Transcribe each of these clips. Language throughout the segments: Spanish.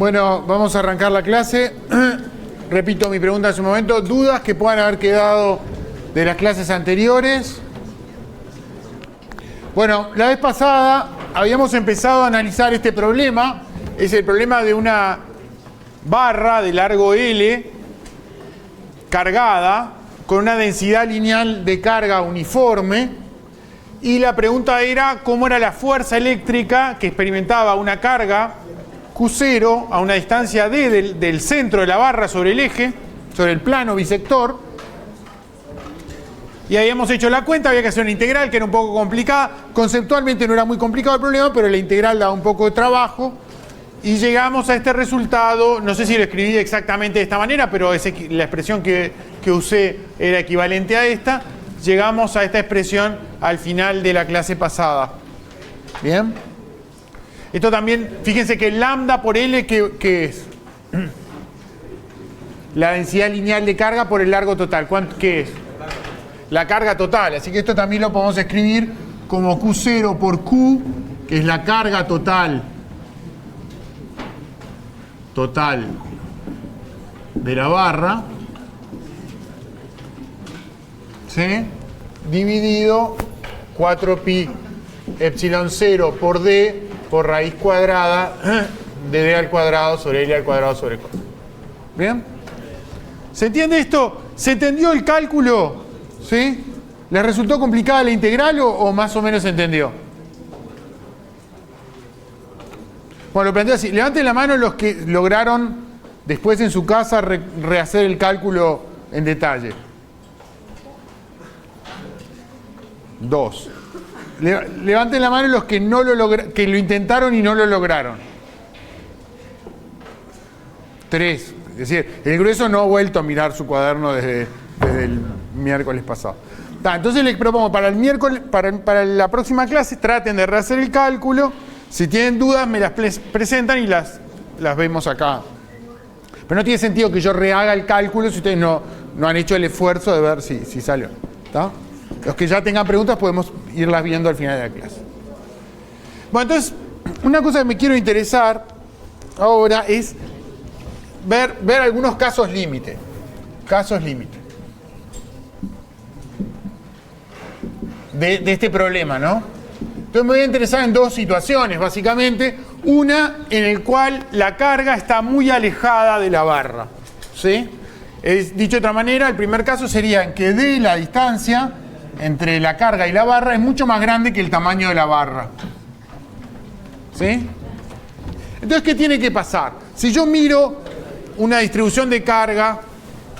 Bueno, vamos a arrancar la clase. Repito mi pregunta hace un momento. ¿Dudas que puedan haber quedado de las clases anteriores? Bueno, la vez pasada habíamos empezado a analizar este problema. Es el problema de una barra de largo L cargada con una densidad lineal de carga uniforme. Y la pregunta era cómo era la fuerza eléctrica que experimentaba una carga Q0 a una distancia D del centro de la barra sobre el eje, sobre el plano bisector. Y habíamos hecho la cuenta, había que hacer una integral que era un poco complicada. Conceptualmente no era muy complicado el problema, pero la integral daba un poco de trabajo. Y llegamos a este resultado, no sé si lo escribí exactamente de esta manera, pero la expresión que usé era equivalente a esta. Llegamos a esta expresión al final de la clase pasada. ¿Bien? Esto también, fíjense que lambda por L, ¿qué es? La densidad lineal de carga por el largo total. ¿Qué es? La carga total. Así que esto también lo podemos escribir como Q0 por Q, que es la carga total de la barra, ¿sí? Dividido 4pi epsilon 0 por D por raíz cuadrada de D al cuadrado sobre L al cuadrado sobre 4. ¿Bien? ¿Se entiende esto? ¿Se entendió el cálculo? ¿Sí? ¿Les resultó complicada la integral o más o menos se entendió? Bueno, lo planteo así. Levanten la mano los que lograron después en su casa rehacer el cálculo en detalle. 2. Levanten la mano los que no que lo intentaron y no lo lograron. 3. Es decir, el grueso no ha vuelto a mirar su cuaderno desde el miércoles pasado. Entonces les propongo para el miércoles, para la próxima clase, traten de rehacer el cálculo. Si tienen dudas, me las presentan y las vemos acá. Pero no tiene sentido que yo rehaga el cálculo si ustedes no han hecho el esfuerzo de ver si salió. ¿Está? Los que ya tengan preguntas podemos irlas viendo al final de la clase. Bueno, entonces, una cosa que me quiero interesar ahora es ver algunos casos límite. Casos límite. De este problema, ¿no? Entonces me voy a interesar en dos situaciones, básicamente. Una en el cual la carga está muy alejada de la barra. ¿Sí? Dicho de otra manera, el primer caso sería en que D, la distancia entre la carga y la barra, es mucho más grande que el tamaño de la barra. ¿Sí? Entonces, ¿qué tiene que pasar? Si yo miro una distribución de carga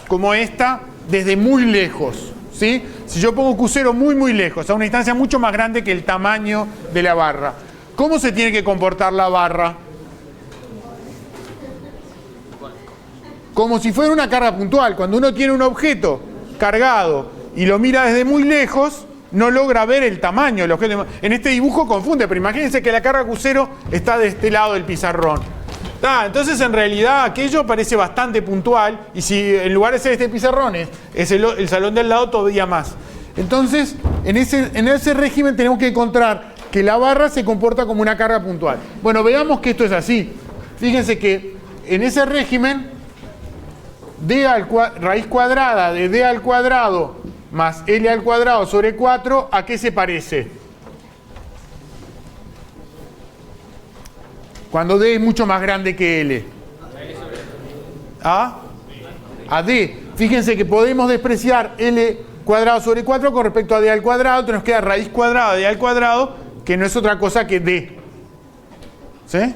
como esta desde muy lejos, ¿sí? Si yo pongo Q0 muy lejos, a una distancia mucho más grande que el tamaño de la barra, ¿cómo se tiene que comportar la barra? Como si fuera una carga puntual. Cuando uno tiene un objeto cargado y lo mira desde muy lejos, no logra ver el tamaño del objeto. En este dibujo confunde, pero imagínense que la carga Q0 está de este lado del pizarrón. Entonces, en realidad, aquello parece bastante puntual, y si en lugar de ser este pizarrón es el salón del lado, todavía más. Entonces, en ese régimen tenemos que encontrar que la barra se comporta como una carga puntual. Bueno, veamos que esto es así. Fíjense que en ese régimen, raíz cuadrada de D al cuadrado más L al cuadrado sobre 4, ¿a qué se parece? Cuando D es mucho más grande que L. ¿A? A D. Fíjense que podemos despreciar L cuadrado sobre 4 con respecto a D al cuadrado. Entonces nos queda raíz cuadrada de D al cuadrado, que no es otra cosa que D. ¿Sí?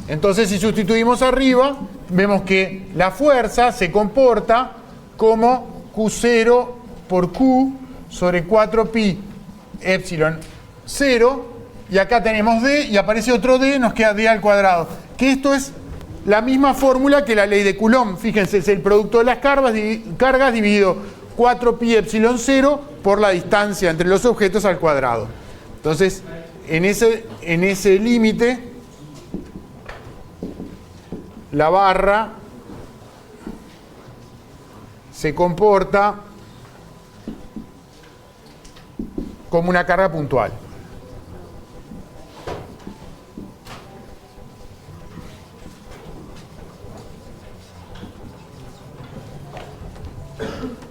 Entonces, si sustituimos arriba, vemos que la fuerza se comporta como Q0 por Q sobre 4pi epsilon 0. Y acá tenemos D, y aparece otro D, nos queda D al cuadrado. Que esto es la misma fórmula que la ley de Coulomb. Fíjense, es el producto de las cargas dividido 4pi epsilon 0 por la distancia entre los objetos al cuadrado. Entonces, en ese límite, la barra se comporta como una carga puntual.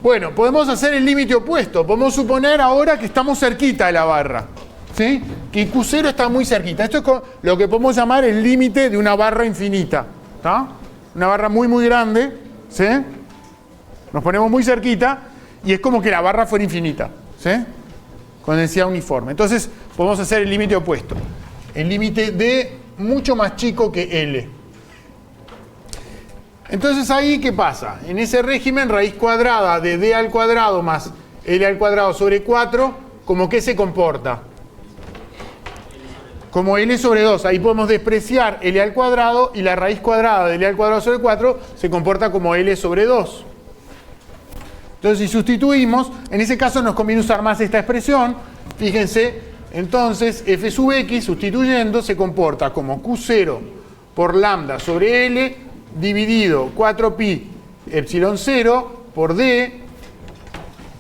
Bueno, podemos hacer el límite opuesto. Podemos suponer ahora que estamos cerquita de la barra. ¿Sí? Que Q0 está muy cerquita. Esto es lo que podemos llamar el límite de una barra infinita. ¿Está? Una barra muy, muy grande. ¿Sí? Nos ponemos muy cerquita y es como que la barra fuera infinita. ¿Sí? Con densidad uniforme. Entonces, podemos hacer el límite opuesto. El límite D mucho más chico que L. Entonces, ahí, ¿qué pasa? En ese régimen, raíz cuadrada de D al cuadrado más L al cuadrado sobre 4, ¿cómo qué se comporta? Como L sobre 2. Ahí podemos despreciar L al cuadrado y la raíz cuadrada de L al cuadrado sobre 4 se comporta como L sobre 2. Entonces, si sustituimos, en ese caso nos conviene usar más esta expresión. Fíjense, entonces f sub x sustituyendo se comporta como Q0 por lambda sobre L dividido 4pi epsilon 0 por D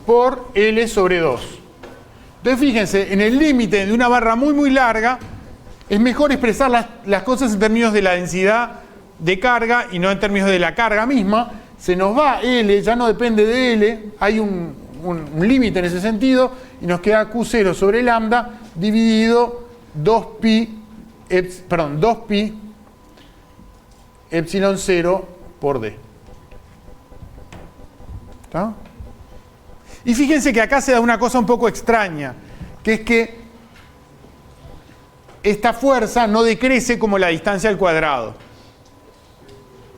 por L sobre 2. Entonces, fíjense, en el límite de una barra muy, muy larga, es mejor expresar las cosas en términos de la densidad de carga y no en términos de la carga misma. Se nos va L, ya no depende de L, hay un límite en ese sentido, y nos queda Q0 sobre lambda dividido 2pi epsilon 0 por D. ¿Está? Y fíjense que acá se da una cosa un poco extraña, que es que esta fuerza no decrece como la distancia al cuadrado.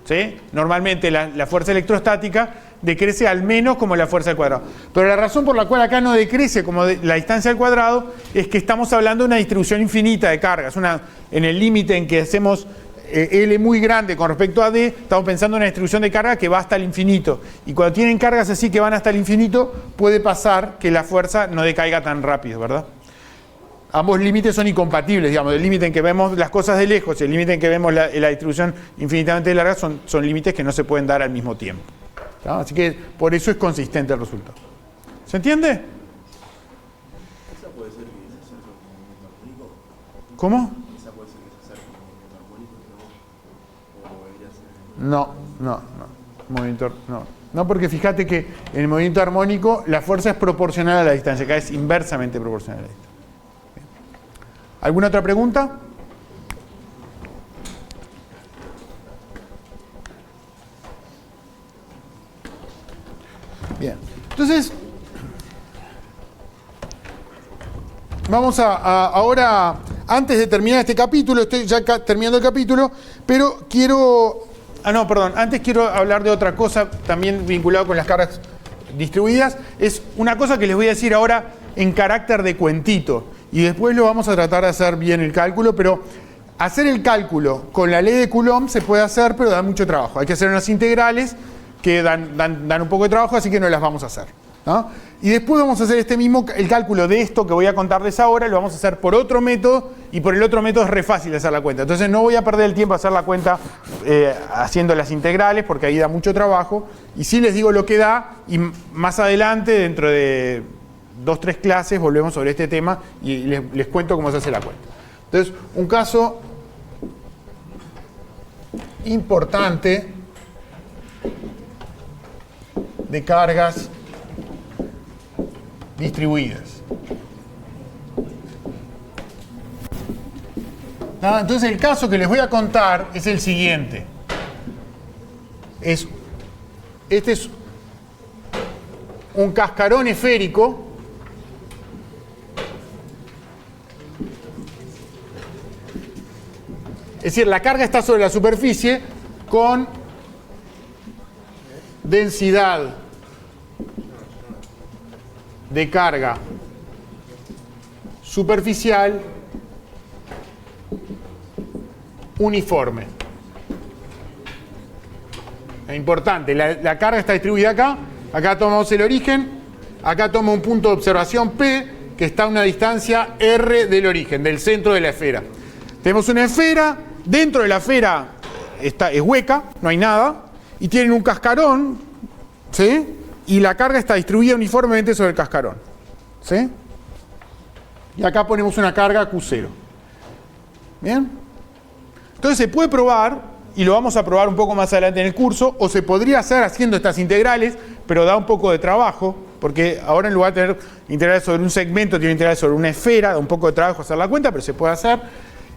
¿Sí? Normalmente la fuerza electrostática decrece al menos como la fuerza al cuadrado. Pero la razón por la cual acá no decrece como la distancia al cuadrado es que estamos hablando de una distribución infinita de cargas. En el límite en que hacemos L muy grande con respecto a D, estamos pensando en una distribución de carga que va hasta el infinito. Y cuando tienen cargas así que van hasta el infinito, puede pasar que la fuerza no decaiga tan rápido, ¿verdad? Ambos límites son incompatibles, digamos. El límite en que vemos las cosas de lejos y el límite en que vemos la distribución infinitamente larga son límites que no se pueden dar al mismo tiempo. ¿Tá? Así que por eso es consistente el resultado. ¿Se entiende? ¿Esa puede ser que se acerque a un movimiento armónico? ¿Cómo? ¿Esa puede ser que se acerque a un movimiento armónico? ¿O debería ser? No, porque fíjate que en el movimiento armónico la fuerza es proporcional a la distancia, acá es inversamente proporcional a la distancia. ¿Alguna otra pregunta? Bien, entonces vamos ahora, antes de terminar este capítulo, estoy ya terminando el capítulo, pero antes quiero hablar de otra cosa también vinculado con las cargas distribuidas. Es una cosa que les voy a decir ahora en carácter de cuentito. Y después lo vamos a tratar de hacer bien el cálculo, pero hacer el cálculo con la ley de Coulomb se puede hacer, pero da mucho trabajo. Hay que hacer unas integrales que dan un poco de trabajo, así que no las vamos a hacer, ¿no? Y después vamos a hacer el cálculo de esto que voy a contarles ahora, lo vamos a hacer por otro método, y por el otro método es re fácil hacer la cuenta. Entonces no voy a perder el tiempo a hacer la cuenta haciendo las integrales, porque ahí da mucho trabajo, y sí les digo lo que da, y más adelante, dentro de 2-3 clases, volvemos sobre este tema y les cuento cómo se hace la cuenta. Entonces, un caso importante de cargas distribuidas. Entonces, el caso que les voy a contar es el siguiente. Este es un cascarón esférico . Es decir, la carga está sobre la superficie con densidad de carga superficial uniforme. Es importante, la carga está distribuida acá. Acá tomamos el origen, acá tomo un punto de observación P, que está a una distancia R del origen, del centro de la esfera. Tenemos una esfera, dentro de la esfera es hueca, no hay nada, y tienen un cascarón, ¿sí? Y la carga está distribuida uniformemente sobre el cascarón, ¿sí? Y acá ponemos una carga Q0. ¿Bien? Entonces se puede probar, y lo vamos a probar un poco más adelante en el curso, o se podría hacer haciendo estas integrales, pero da un poco de trabajo, porque ahora en lugar de tener integrales sobre un segmento, tiene integrales sobre una esfera, da un poco de trabajo hacer la cuenta, pero se puede hacer.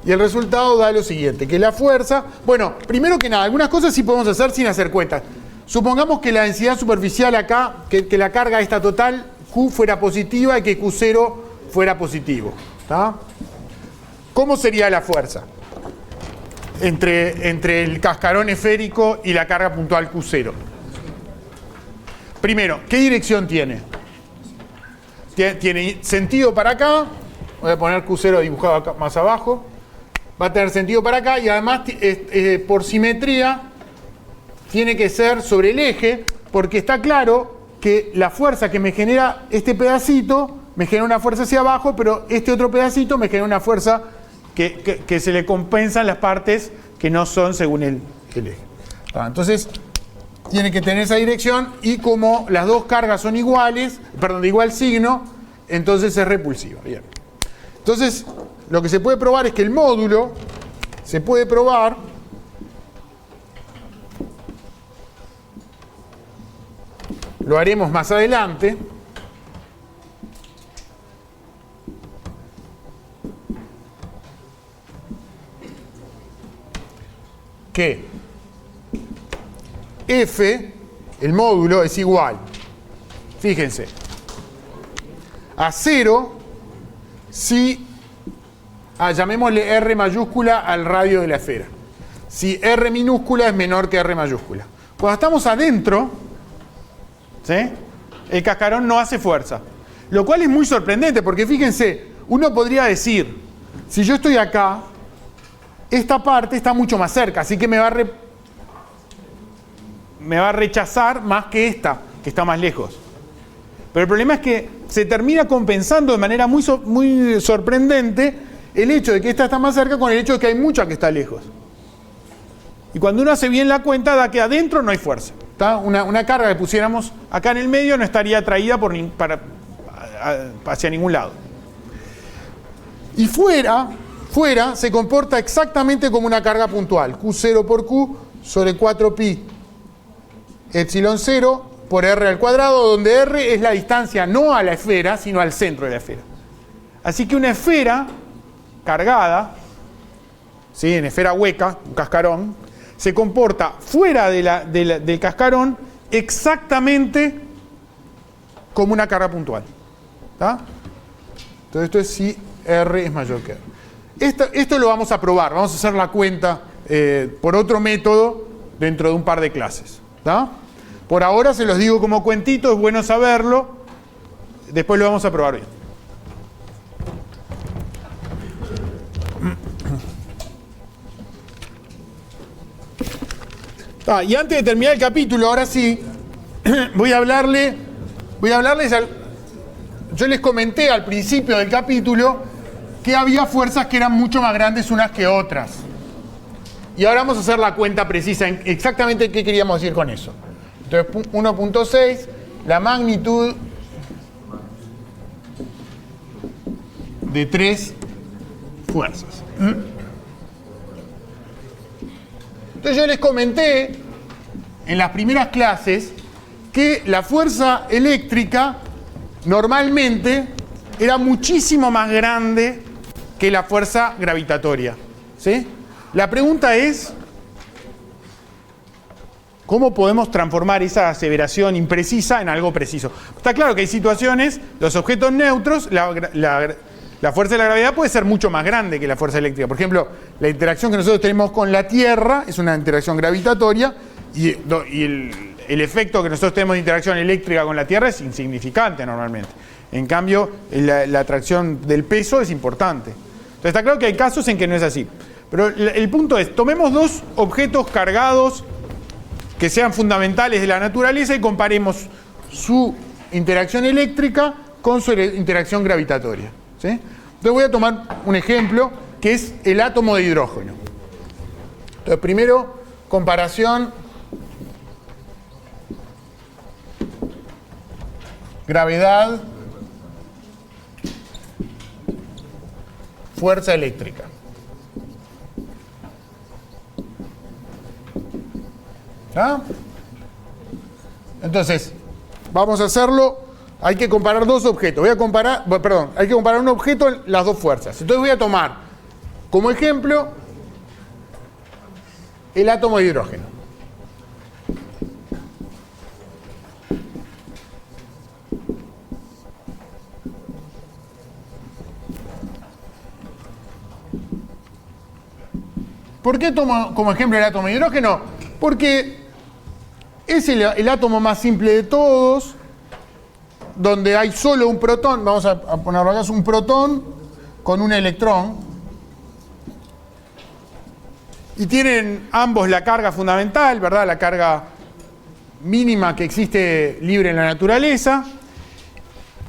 Y el resultado da lo siguiente, que la fuerza... Bueno, primero que nada, algunas cosas sí podemos hacer sin hacer cuentas. Supongamos que la densidad superficial acá, que la carga esta total, Q fuera positiva y que Q0 fuera positivo. ¿Tá? ¿Cómo sería la fuerza entre el cascarón esférico y la carga puntual Q0? Primero, ¿qué dirección tiene? Tiene sentido para acá. Voy a poner Q0 dibujado acá, más abajo. Va a tener sentido para acá y además por simetría tiene que ser sobre el eje, porque está claro que la fuerza que me genera este pedacito me genera una fuerza hacia abajo, pero este otro pedacito me genera una fuerza que se le compensan las partes que no son según el eje. Entonces tiene que tener esa dirección y como las dos cargas son iguales, perdón, de igual signo, entonces es repulsiva. Bien. Entonces lo que se puede probar es que el módulo se puede probar lo haremos más adelante. Que F, el módulo, es igual, fíjense, a 0 si, llamémosle R mayúscula al radio de la esfera. Si R minúscula es menor que R mayúscula. Cuando estamos adentro, ¿sí?, el cascarón no hace fuerza. Lo cual es muy sorprendente, porque fíjense, uno podría decir, si yo estoy acá, esta parte está mucho más cerca, así que me va a rechazar más que esta, que está más lejos. Pero el problema es que se termina compensando de manera muy sorprendente el hecho de que esta está más cerca con el hecho de que hay mucha que está lejos. Y cuando uno hace bien la cuenta, da que adentro no hay fuerza. ¿Tá? Una carga que pusiéramos acá en el medio no estaría atraída hacia ningún lado. Y fuera se comporta exactamente como una carga puntual. Q0 por Q sobre 4pi epsilon 0 por R al cuadrado, donde R es la distancia no a la esfera, sino al centro de la esfera. Así que una esfera cargada, ¿sí?, en esfera hueca, un cascarón, se comporta fuera del cascarón exactamente como una carga puntual. ¿Tá? Entonces esto es si R es mayor que R. Esto lo vamos a probar, vamos a hacer la cuenta por otro método dentro de un par de clases. ¿Tá? Por ahora se los digo como cuentito, es bueno saberlo, después lo vamos a probar bien. Y antes de terminar el capítulo, ahora sí, voy a hablarles, yo les comenté al principio del capítulo que había fuerzas que eran mucho más grandes unas que otras. Y ahora vamos a hacer la cuenta precisa en exactamente qué queríamos decir con eso. Entonces, 1.6, la magnitud de 3 fuerzas. Entonces yo les comenté en las primeras clases que la fuerza eléctrica normalmente era muchísimo más grande que la fuerza gravitatoria. ¿Sí? La pregunta es, ¿cómo podemos transformar esa aseveración imprecisa en algo preciso? Está claro que hay situaciones, los objetos neutros, la fuerza de la gravedad puede ser mucho más grande que la fuerza eléctrica. Por ejemplo, la interacción que nosotros tenemos con la Tierra es una interacción gravitatoria y el efecto que nosotros tenemos de interacción eléctrica con la Tierra es insignificante normalmente. En cambio, la atracción del peso es importante. Entonces está claro que hay casos en que no es así. Pero el punto es, tomemos dos objetos cargados que sean fundamentales de la naturaleza y comparemos su interacción eléctrica con su interacción gravitatoria. ¿Sí? Entonces voy a tomar un ejemplo que es el átomo de hidrógeno. Entonces primero, comparación gravedad, fuerza eléctrica. ¿Ah? Entonces, Vamos a hacerlo, hay que comparar dos objetos. Hay que comparar un objeto en las dos fuerzas. Entonces voy a tomar como ejemplo el átomo de hidrógeno. ¿Por qué tomo como ejemplo el átomo de hidrógeno? Porque es el átomo más simple de todos, donde hay solo un protón. Vamos a ponerlo acá, es un protón con un electrón. Y tienen ambos la carga fundamental, ¿verdad? La carga mínima que existe libre en la naturaleza.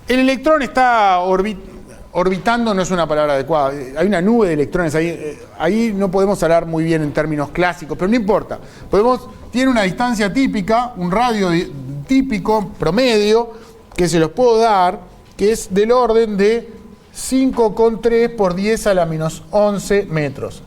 El electrón está orbitando, no es una palabra adecuada. Hay una nube de electrones ahí. Ahí no podemos hablar muy bien en términos clásicos, pero no importa. Tiene una distancia típica, un radio típico, promedio, que se los puedo dar, que es del orden de 5,3 por 10 a la menos 11 metros.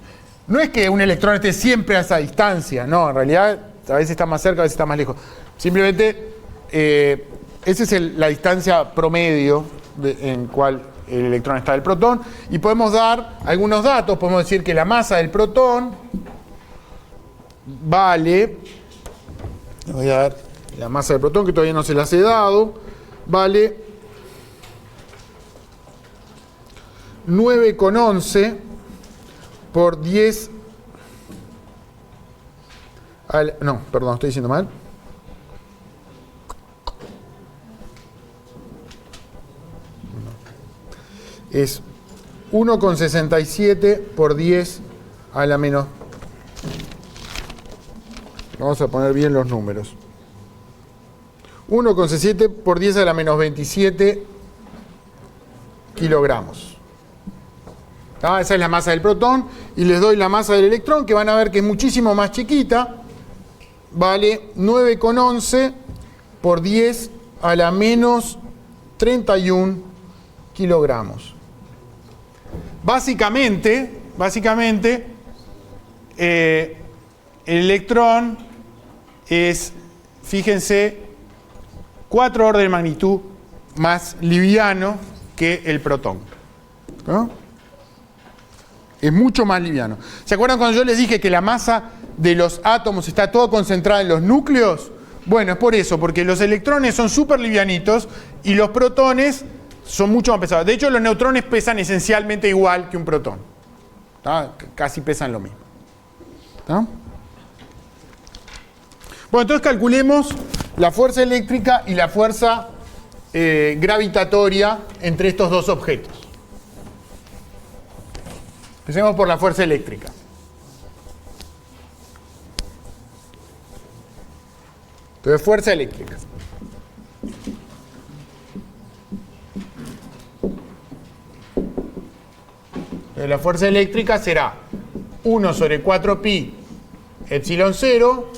No es que un electrón esté siempre a esa distancia, no, en realidad a veces está más cerca, a veces está más lejos. Simplemente, esa es la distancia promedio en cual el electrón está del protón. Y podemos dar algunos datos, podemos decir que la masa del protón vale, le voy a dar la masa del protón que todavía no se las he dado, vale 9,11 por 10 no, perdón, estoy diciendo mal. Es 1,67 por 10 a la menos. Vamos a poner bien los números. 1,67 por 10 a la menos 27 kilogramos. Esa es la masa del protón. Y les doy la masa del electrón, que van a ver que es muchísimo más chiquita. Vale 9,11 por 10 a la menos 31 kilogramos. Básicamente, el electrón es, fíjense, 4 órdenes de magnitud más liviano que el protón, ¿no? Es mucho más liviano. ¿Se acuerdan cuando yo les dije que la masa de los átomos está toda concentrada en los núcleos? Bueno, es por eso, porque los electrones son súper livianitos y los protones son mucho más pesados. De hecho, los neutrones pesan esencialmente igual que un protón. ¿Tá? Casi pesan lo mismo. ¿Tá? Bueno, entonces calculemos la fuerza eléctrica y la fuerza gravitatoria entre estos dos objetos. Empecemos por la fuerza eléctrica. Entonces, fuerza eléctrica. Entonces, la fuerza eléctrica será 1 sobre 4pi epsilon 0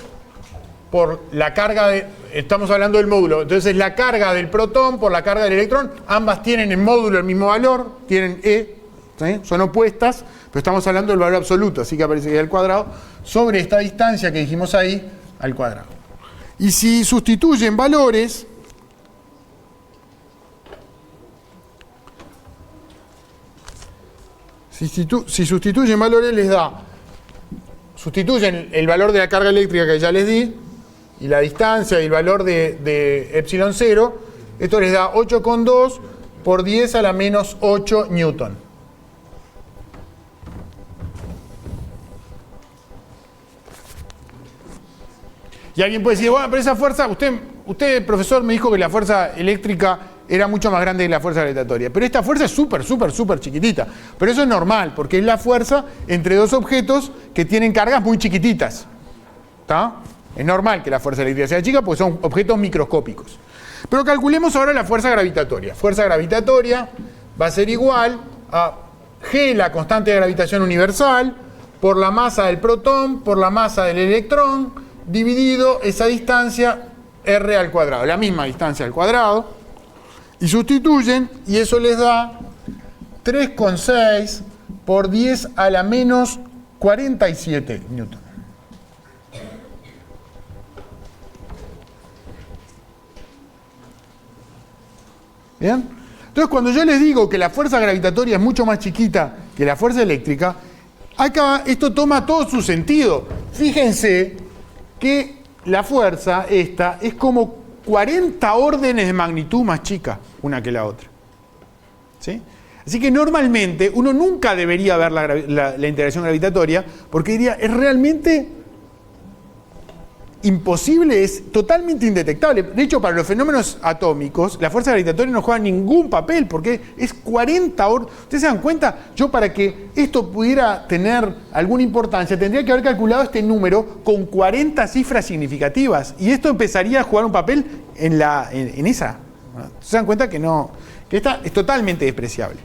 por la carga de... Estamos hablando del módulo. Entonces, la carga del protón por la carga del electrón. Ambas tienen en módulo el mismo valor. Tienen E. ¿Sí? Son opuestas, pero estamos hablando del valor absoluto, así que aparece que al cuadrado, sobre esta distancia que dijimos ahí, al cuadrado. Y si sustituyen valores, si sustituyen valores les da, sustituyen el valor de la carga eléctrica que ya les di, y la distancia y el valor de epsilon 0, esto les da 8,2 por 10 a la menos 8 newton. Y alguien puede decir, bueno, pero esa fuerza, usted, profesor, me dijo que la fuerza eléctrica era mucho más grande que la fuerza gravitatoria. Pero esta fuerza es súper chiquitita. Pero eso es normal, porque es la fuerza entre dos objetos que tienen cargas muy chiquititas. ¿Está? Es normal que la fuerza eléctrica sea chica, porque son objetos microscópicos. Pero calculemos ahora la fuerza gravitatoria. Fuerza gravitatoria va a ser igual a G, la constante de gravitación universal, por la masa del protón, por la masa del electrón, dividido esa distancia r al cuadrado, la misma distancia al cuadrado, y sustituyen, y eso les da 3,6 por 10 a la menos 47 newton. ¿Bien? Entonces, cuando yo les digo que la fuerza gravitatoria es mucho más chiquita que la fuerza eléctrica, acá esto toma todo su sentido. Fíjense que la fuerza esta es como 40 órdenes de magnitud más chica una que la otra. ¿Sí? Así que normalmente uno nunca debería ver la interacción gravitatoria porque diría, es realmente imposible, es totalmente indetectable. De hecho, para los fenómenos atómicos, la fuerza gravitatoria no juega ningún papel porque es 40 órdenes. ¿Ustedes se dan cuenta? Yo, para que esto pudiera tener alguna importancia, tendría que haber calculado este número con 40 cifras significativas y esto empezaría a jugar un papel en esa. ¿Se dan cuenta que no? Que esta es totalmente despreciable.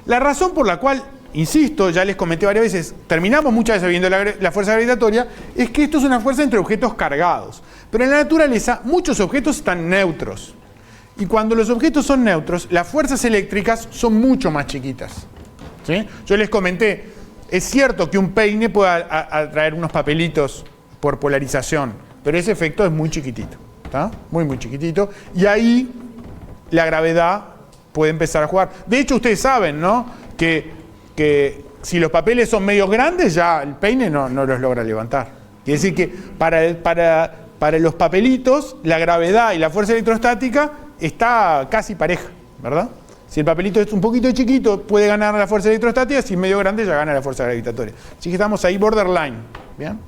La razón por la cual, insisto, ya les comenté varias veces, terminamos muchas veces viendo la fuerza gravitatoria, es que esto es una fuerza entre objetos cargados. Pero en la naturaleza muchos objetos están neutros. Y cuando los objetos son neutros, las fuerzas eléctricas son mucho más chiquitas. ¿Sí? Yo les comenté, es cierto que un peine puede atraer unos papelitos por polarización, pero ese efecto es muy chiquitito. ¿Está? Muy, muy chiquitito. Y ahí la gravedad puede empezar a jugar. De hecho, ustedes saben, ¿no? Que si los papeles son medios grandes, ya el peine no los logra levantar. Quiere decir que para los papelitos, la gravedad y la fuerza electrostática está casi pareja, ¿verdad? Si el papelito es un poquito chiquito, puede ganar la fuerza electrostática, si es medio grande, ya gana la fuerza gravitatoria. Así que estamos ahí borderline. ¿Bien?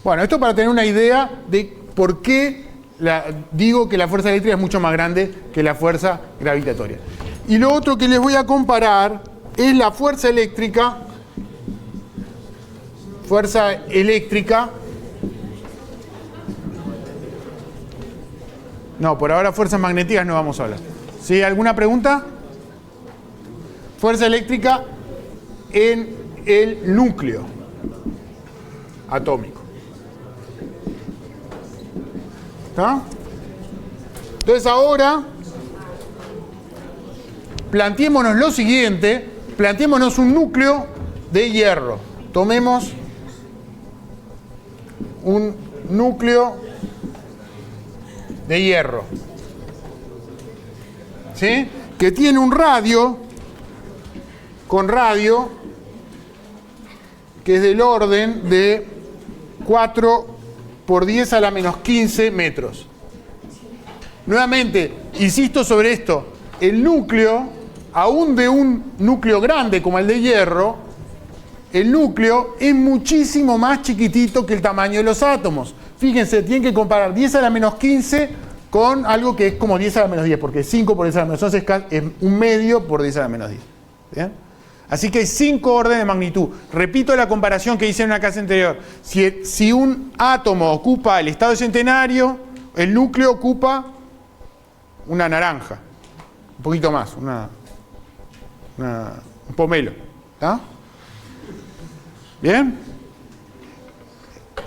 Bueno, esto para tener una idea de por qué digo que la fuerza eléctrica es mucho más grande que la fuerza gravitatoria. Y lo otro que les voy a comparar es la fuerza eléctrica. Fuerza eléctrica. No, por ahora fuerzas magnéticas no vamos a hablar. ¿Sí? ¿Alguna pregunta? Fuerza eléctrica en el núcleo atómico. ¿Está? Entonces ahora planteémonos lo siguiente, planteémonos un núcleo de hierro. Tomemos un núcleo de hierro, ¿sí? Que tiene un radio, con radio, que es del orden de 4 por 10 a la menos 15 metros. Nuevamente, insisto sobre esto, el núcleo, aún de un núcleo grande como el de hierro, el núcleo es muchísimo más chiquitito que el tamaño de los átomos. Fíjense, tienen que comparar 10 a la menos 15 con algo que es como 10 a la menos 10, porque 5 por 10 a la menos 11 es un medio por 10 a la menos 10. ¿Bien? Así que hay 5 órdenes de magnitud. Repito la comparación que hice en una clase anterior. Si un átomo ocupa el estado centenario, el núcleo ocupa una naranja. Un poquito más, un pomelo. ¿Está? ¿Bien?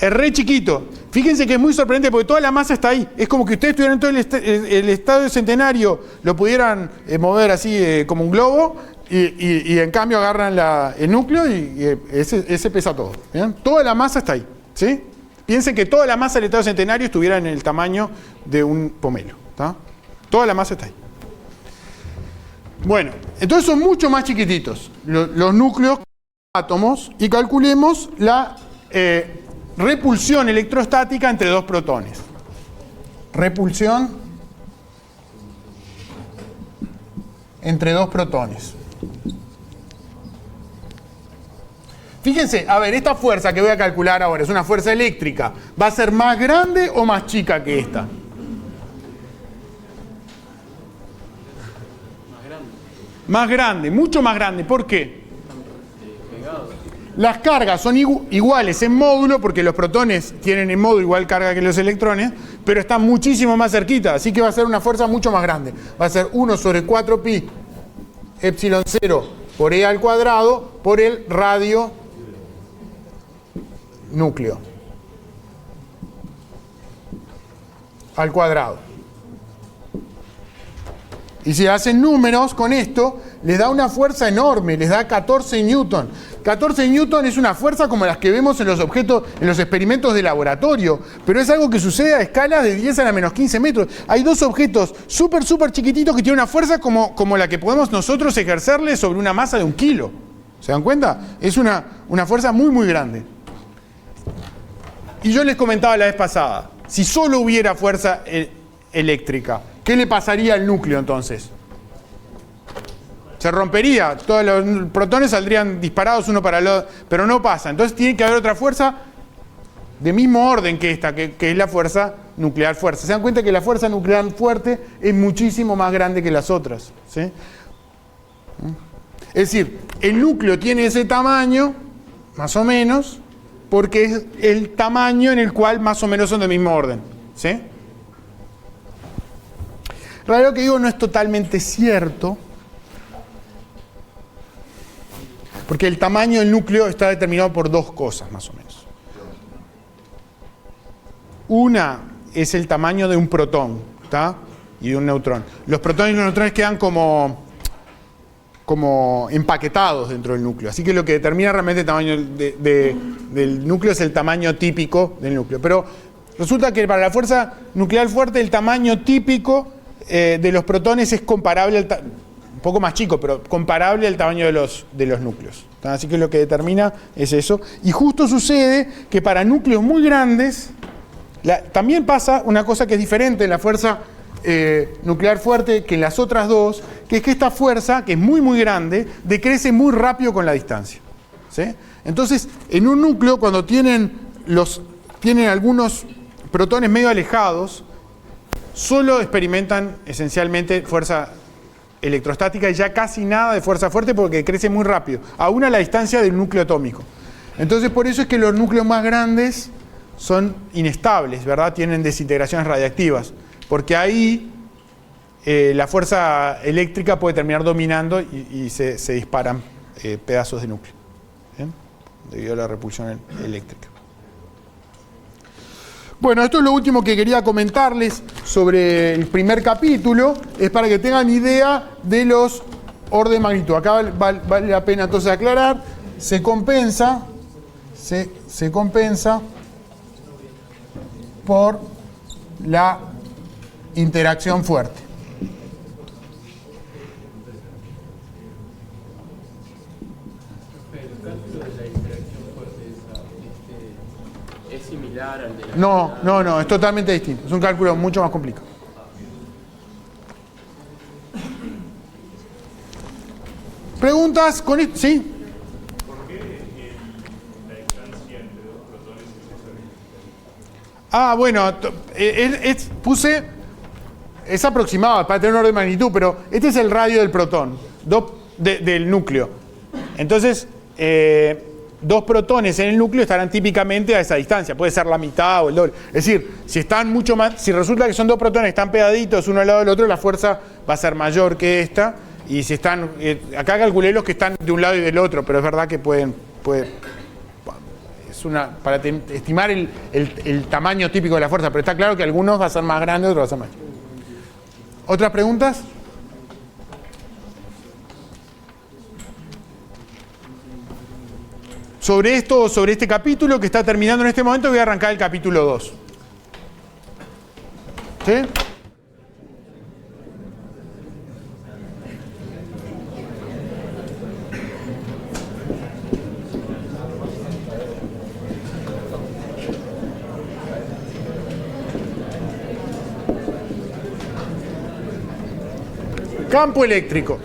Es re chiquito. Fíjense que es muy sorprendente porque toda la masa está ahí. Es como que ustedes tuvieran todo el estado centenario, lo pudieran mover así como un globo y en cambio agarran el núcleo y ese pesa todo. ¿Bien? Toda la masa está ahí. ¿Sí? Piensen que toda la masa del estado centenario estuviera en el tamaño de un pomelo. ¿Está? Toda la masa está ahí. Bueno, entonces son mucho más chiquititos los núcleos átomos y calculemos la repulsión electrostática entre dos protones. Repulsión entre dos protones. Fíjense, a ver, esta fuerza que voy a calcular ahora es una fuerza eléctrica. ¿Va a ser más grande o más chica que esta? Más grande, mucho más grande. ¿Por qué? Las cargas son iguales en módulo, porque los protones tienen en módulo igual carga que los electrones, pero están muchísimo más cerquita, así que va a ser una fuerza mucho más grande. Va a ser 1 sobre 4pi epsilon 0 por e al cuadrado por el radio núcleo al cuadrado. Y si hacen números con esto, les da una fuerza enorme, les da 14 newton. 14 newton es una fuerza como las que vemos en los objetos, en los experimentos de laboratorio, pero es algo que sucede a escalas de 10 a la menos 15 metros. Hay dos objetos súper chiquititos que tienen una fuerza como la que podemos nosotros ejercerle sobre una masa de 1 kilo. ¿Se dan cuenta? Es una fuerza muy grande. Y yo les comentaba la vez pasada, si solo hubiera fuerza eléctrica, ¿qué le pasaría al núcleo entonces? Se rompería, todos los protones saldrían disparados uno para el otro, pero no pasa. Entonces tiene que haber otra fuerza de mismo orden que esta, que es la fuerza nuclear fuerte. Se dan cuenta que la fuerza nuclear fuerte es muchísimo más grande que las otras, ¿sí? Es decir, el núcleo tiene ese tamaño, más o menos, porque es el tamaño en el cual más o menos son del mismo orden, ¿sí? Lo que digo no es totalmente cierto, porque el tamaño del núcleo está determinado por dos cosas, más o menos. Una es el tamaño de un protón, ¿tá? Y de un neutrón. Los protones y los neutrones quedan como empaquetados dentro del núcleo. Así que lo que determina realmente el tamaño del núcleo es el tamaño típico del núcleo. Pero resulta que para la fuerza nuclear fuerte el tamaño típico de los protones es comparable un poco más chico, pero comparable al tamaño de los núcleos. Así que lo que determina es eso. Y justo sucede que para núcleos muy grandes también pasa una cosa que es diferente en la fuerza nuclear fuerte que en las otras dos, que es que esta fuerza, que es muy grande, decrece muy rápido con la distancia, ¿sí? Entonces, en un núcleo, cuando tienen algunos protones medio alejados, solo experimentan esencialmente fuerza electrostática y ya casi nada de fuerza fuerte porque crece muy rápido, aún a la distancia del núcleo atómico. Entonces, por eso es que los núcleos más grandes son inestables, ¿verdad? Tienen desintegraciones radiactivas, porque ahí la fuerza eléctrica puede terminar dominando y se disparan pedazos de núcleo, ¿bien? Debido a la repulsión eléctrica. Bueno, esto es lo último que quería comentarles sobre el primer capítulo, es para que tengan idea de los orden de magnitud. Acá vale la pena entonces aclarar, se compensa por la interacción fuerte. El cálculo de la interacción fuerte es similar al de la... No, es totalmente distinto. Es un cálculo mucho más complicado. ¿Preguntas con esto? ¿Sí? ¿Por qué la distancia entre dos protones es esa? Puse... Es aproximado para tener un orden de magnitud, pero este es el radio del protón, del núcleo. Entonces, dos protones en el núcleo estarán típicamente a esa distancia, puede ser la mitad o el doble. Es decir, si resulta que son dos protones que están pegaditos uno al lado del otro, la fuerza va a ser mayor que esta. Y si están, acá calculé los que están de un lado y del otro, pero es verdad que para estimar el tamaño típico de la fuerza, pero está claro que algunos va a ser más grande, otros va a ser más chico. ¿Otras preguntas? Sobre esto, sobre este capítulo que está terminando en este momento, voy a arrancar el capítulo 2. ¿Sí? Campo eléctrico.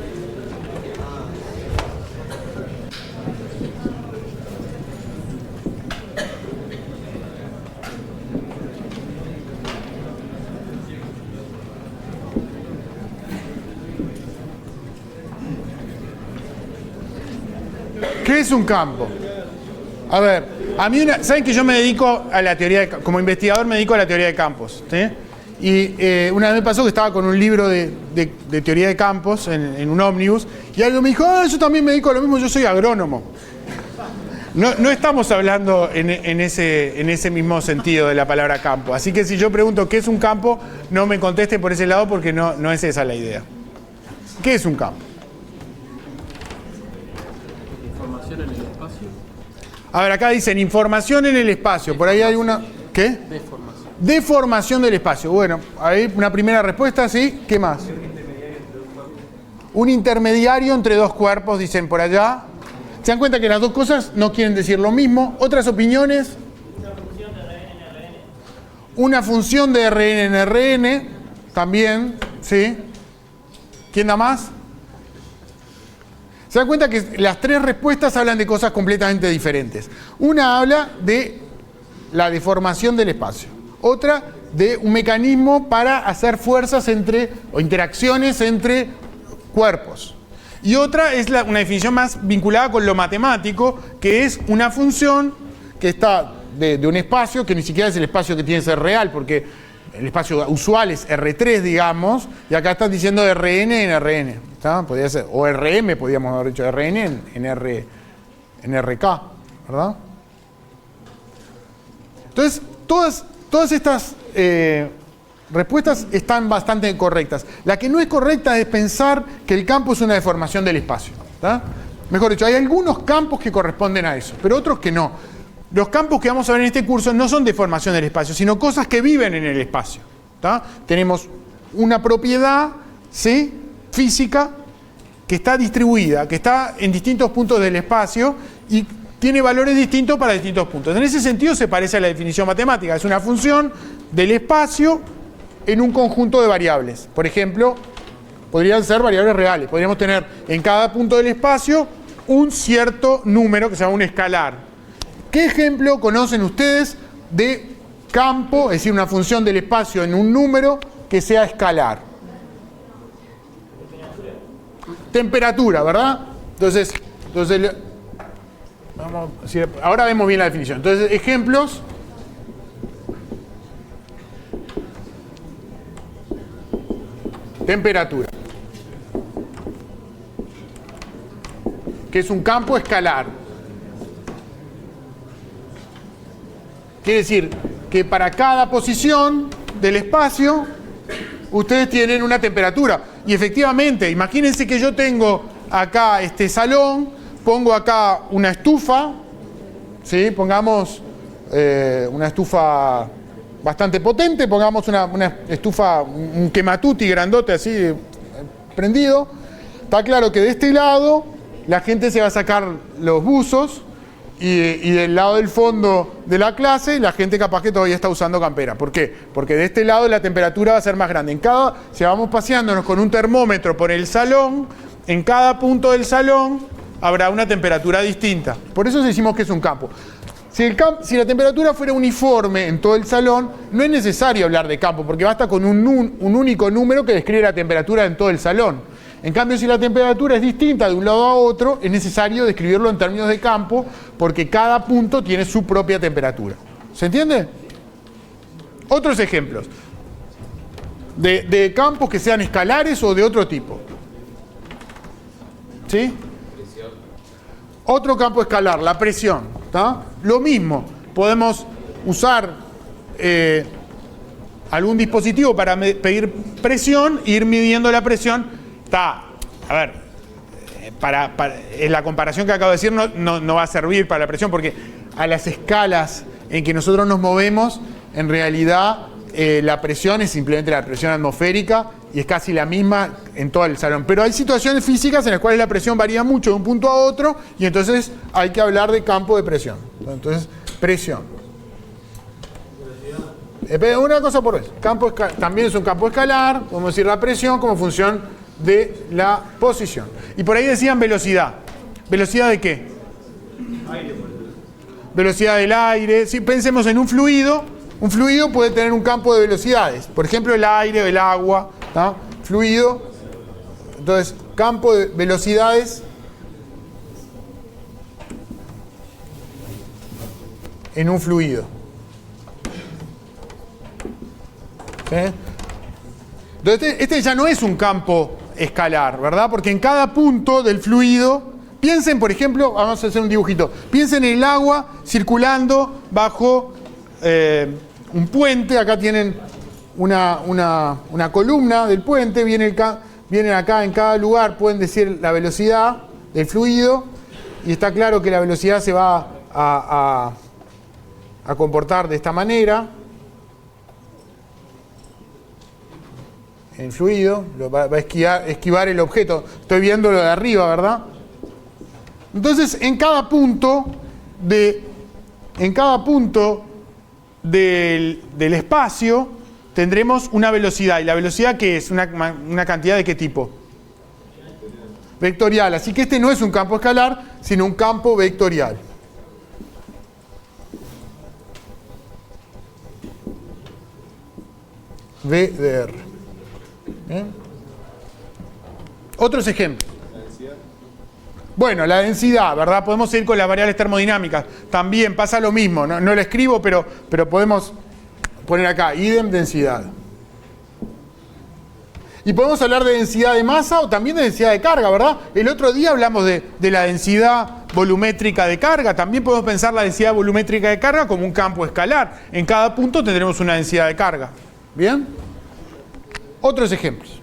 ¿Qué es un campo? A ver, saben que yo me dedico a la teoría como investigador me dedico a la teoría de campos, ¿sí? Y una vez me pasó que estaba con un libro de teoría de campos en un ómnibus y alguien me dijo, yo también me dedico a lo mismo, yo soy agrónomo. No estamos hablando en ese mismo sentido de la palabra campo. Así que si yo pregunto qué es un campo, no me conteste por ese lado porque no es esa la idea. ¿Qué es un campo? Información en el espacio. A ver, acá dicen información en el espacio. Por ahí hay una... ¿Qué? Deformación. Deformación del espacio. Bueno, hay una primera respuesta, ¿sí? ¿Qué más? Un intermediario entre dos cuerpos, dicen por allá. ¿Se dan cuenta que las dos cosas no quieren decir lo mismo? ¿Otras opiniones? Una función de RN en RN, también, ¿sí? ¿Quién da más? Se dan cuenta que las tres respuestas hablan de cosas completamente diferentes. Una habla de la deformación del espacio. Otra de un mecanismo para hacer fuerzas entre, o interacciones entre cuerpos. Y otra es una definición más vinculada con lo matemático, que es una función que está de un espacio, que ni siquiera es el espacio que tiene que ser real, porque el espacio usual es R3, digamos, y acá están diciendo RN en RN. ¿Está? Podría ser, o RM, podríamos haber dicho RN en RK, ¿verdad? Entonces, todas estas respuestas están bastante correctas. La que no es correcta es pensar que el campo es una deformación del espacio. ¿Está? Mejor dicho, hay algunos campos que corresponden a eso, pero otros que no. Los campos que vamos a ver en este curso no son deformación del espacio, sino cosas que viven en el espacio. ¿Está? Tenemos una propiedad, ¿sí?, física que está distribuida, que está en distintos puntos del espacio y tiene valores distintos para distintos puntos. En ese sentido se parece a la definición matemática. Es una función del espacio en un conjunto de variables. Por ejemplo, podrían ser variables reales. Podríamos tener en cada punto del espacio un cierto número que se llama un escalar. ¿Qué ejemplo conocen ustedes de campo, es decir, una función del espacio en un número que sea escalar? Temperatura, ¿verdad? Entonces vamos a decir, ahora vemos bien la definición. Entonces, ejemplos. Temperatura. Que es un campo escalar. Quiere decir que para cada posición del espacio ustedes tienen una temperatura. Y efectivamente, imagínense que yo tengo acá este salón, pongo acá una estufa, ¿sí? Pongamos una estufa bastante potente, pongamos una estufa, un quematuti grandote así, prendido. Está claro que de este lado la gente se va a sacar los buzos y del lado del fondo de la clase la gente capaz que todavía está usando campera. ¿Por qué? Porque de este lado la temperatura va a ser más grande. Si vamos paseándonos con un termómetro por el salón, en cada punto del salón habrá una temperatura distinta. Por eso decimos que es un campo. Si la temperatura fuera uniforme en todo el salón, no es necesario hablar de campo, porque basta con un único número que describe la temperatura en todo el salón. En cambio, si la temperatura es distinta de un lado a otro, es necesario describirlo en términos de campo, porque cada punto tiene su propia temperatura. ¿Se entiende? Otros ejemplos de campos que sean escalares o de otro tipo. ¿Sí? Otro campo escalar, la presión. ¿Tá? Lo mismo, podemos usar algún dispositivo para pedir presión e ir midiendo la presión. A ver, en la comparación que acabo de decir no va a servir para la presión, porque a las escalas en que nosotros nos movemos, en realidad la presión es simplemente la presión atmosférica y es casi la misma en todo el salón. Pero hay situaciones físicas en las cuales la presión varía mucho de un punto a otro y entonces hay que hablar de campo de presión. Entonces, presión. Una cosa por vez. También es un campo escalar, podemos decir la presión como función de la posición. Y por ahí decían velocidad. ¿Velocidad de qué? Aire. Velocidad del aire. Si pensemos en un fluido puede tener un campo de velocidades. Por ejemplo, el aire o el agua. ¿Tá? Fluido. Entonces, campo de velocidades en un fluido. ¿Sí? Entonces, este ya no es un campo escalar, ¿verdad? Porque en cada punto del fluido, piensen, por ejemplo, vamos a hacer un dibujito, piensen en el agua circulando bajo un puente. Acá tienen una columna del puente, viene vienen acá en cada lugar, pueden decir la velocidad del fluido, y está claro que la velocidad se va a comportar de esta manera. El fluido va a esquivar el objeto. Estoy viendo lo de arriba, ¿verdad? Entonces, en cada punto del espacio tendremos una velocidad. ¿Y la velocidad qué es? ¿Una cantidad de qué tipo? Vectorial. Así que este no es un campo escalar, sino un campo vectorial. V de R. ¿Bien? Otros ejemplos. Bueno, la densidad, ¿verdad? Podemos ir con las variables termodinámicas. También pasa lo mismo. No lo escribo, pero podemos poner acá, idem densidad. Y podemos hablar de densidad de masa o también de densidad de carga, ¿verdad? El otro día hablamos de la densidad volumétrica de carga. También podemos pensar la densidad volumétrica de carga como un campo escalar. En cada punto tendremos una densidad de carga. ¿Bien? Otros ejemplos.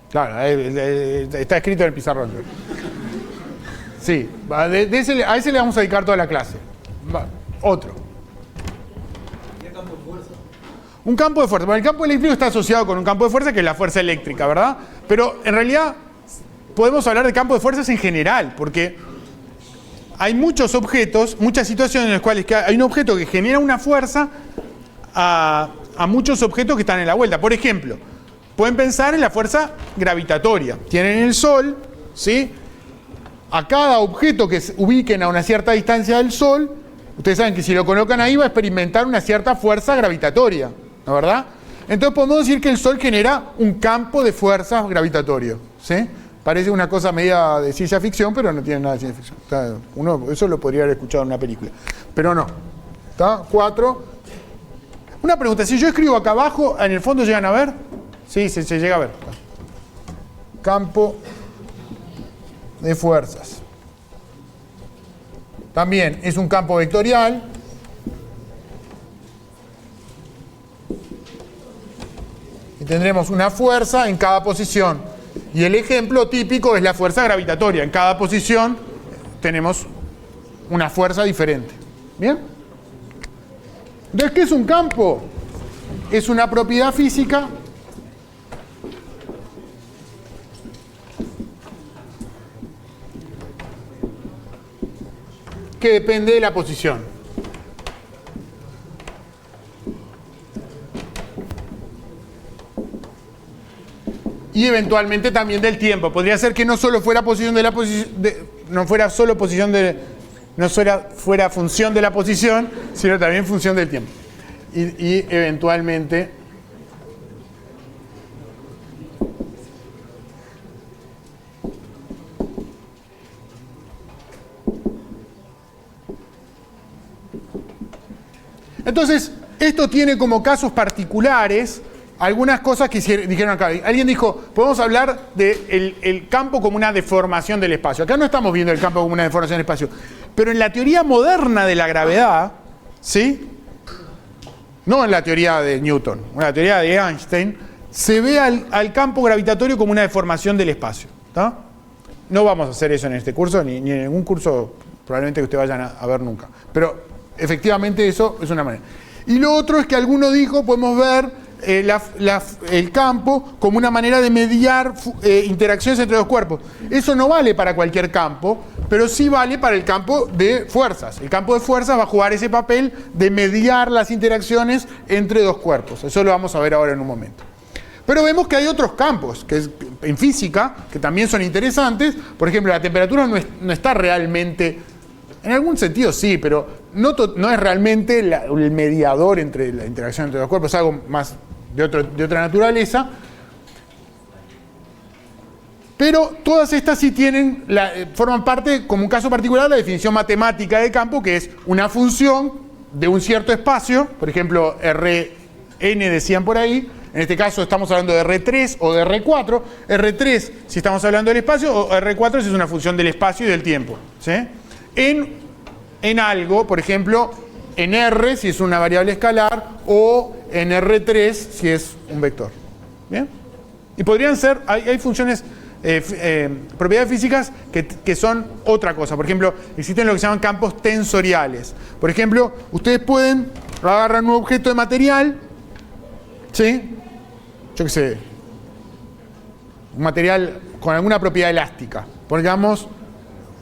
Claro, está escrito en el pizarrón. Sí, a ese le vamos a dedicar toda la clase. Otro. Un campo de fuerza. Bueno, el campo eléctrico está asociado con un campo de fuerza que es la fuerza eléctrica, ¿verdad? Pero en realidad podemos hablar de campo de fuerzas en general, porque hay muchos objetos, muchas situaciones en las cuales hay un objeto que genera una fuerza a muchos objetos que están en la vuelta. Por ejemplo, pueden pensar en la fuerza gravitatoria. Tienen el Sol, ¿sí? A cada objeto que se ubiquen a una cierta distancia del Sol, ustedes saben que si lo colocan ahí va a experimentar una cierta fuerza gravitatoria, ¿no, verdad? Entonces podemos decir que el Sol genera un campo de fuerzas gravitatorio, ¿sí? Parece una cosa media de ciencia ficción, pero no tiene nada de ciencia ficción. Eso lo podría haber escuchado en una película, pero no. ¿Está? 4. Una pregunta, si yo escribo acá abajo, ¿en el fondo llegan a ver? Sí, se llega a ver. Campo de fuerzas. También es un campo vectorial. Y tendremos una fuerza en cada posición. Y el ejemplo típico es la fuerza gravitatoria. En cada posición tenemos una fuerza diferente. ¿Bien? Entonces, ¿qué es un campo? Es una propiedad física que depende de la posición. Y eventualmente también del tiempo. Podría ser que no solo fuera posición de la no fuera solo posición de, no fuera función de la posición, sino también función del tiempo. Y eventualmente entonces, esto tiene como casos particulares algunas cosas que dijeron acá. Alguien dijo, podemos hablar del campo como una deformación del espacio. Acá no estamos viendo el campo como una deformación del espacio. Pero en la teoría moderna de la gravedad, ¿sí? No en la teoría de Newton, en la teoría de Einstein, se ve al campo gravitatorio como una deformación del espacio. ¿Tá? No vamos a hacer eso en este curso, ni en ningún curso probablemente que ustedes vayan a ver nunca. Pero efectivamente eso es una manera. Y lo otro es que alguno dijo, podemos ver el campo como una manera de mediar interacciones entre dos cuerpos. Eso no vale para cualquier campo, pero sí vale para el campo de fuerzas. El campo de fuerzas va a jugar ese papel de mediar las interacciones entre dos cuerpos. Eso lo vamos a ver ahora en un momento. Pero vemos que hay otros campos en física que también son interesantes. Por ejemplo, la temperatura no está realmente, en algún sentido sí, pero no es realmente el mediador entre la interacción entre dos cuerpos, es algo más de otra naturaleza. Pero todas estas sí forman parte, como un caso particular, de la definición matemática de campo, que es una función de un cierto espacio, por ejemplo, Rn decían por ahí. En este caso estamos hablando de R3 o de R4. R3 si estamos hablando del espacio, o R4 si es una función del espacio y del tiempo, ¿sí? En en algo, por ejemplo, en R si es una variable escalar o en R3 si es un vector. ¿Bien? Y podrían ser, hay funciones, propiedades físicas que son otra cosa. Por ejemplo, existen lo que se llaman campos tensoriales. Por ejemplo, ustedes pueden agarrar un objeto de material, ¿sí? Yo qué sé, un material con alguna propiedad elástica. Pongamos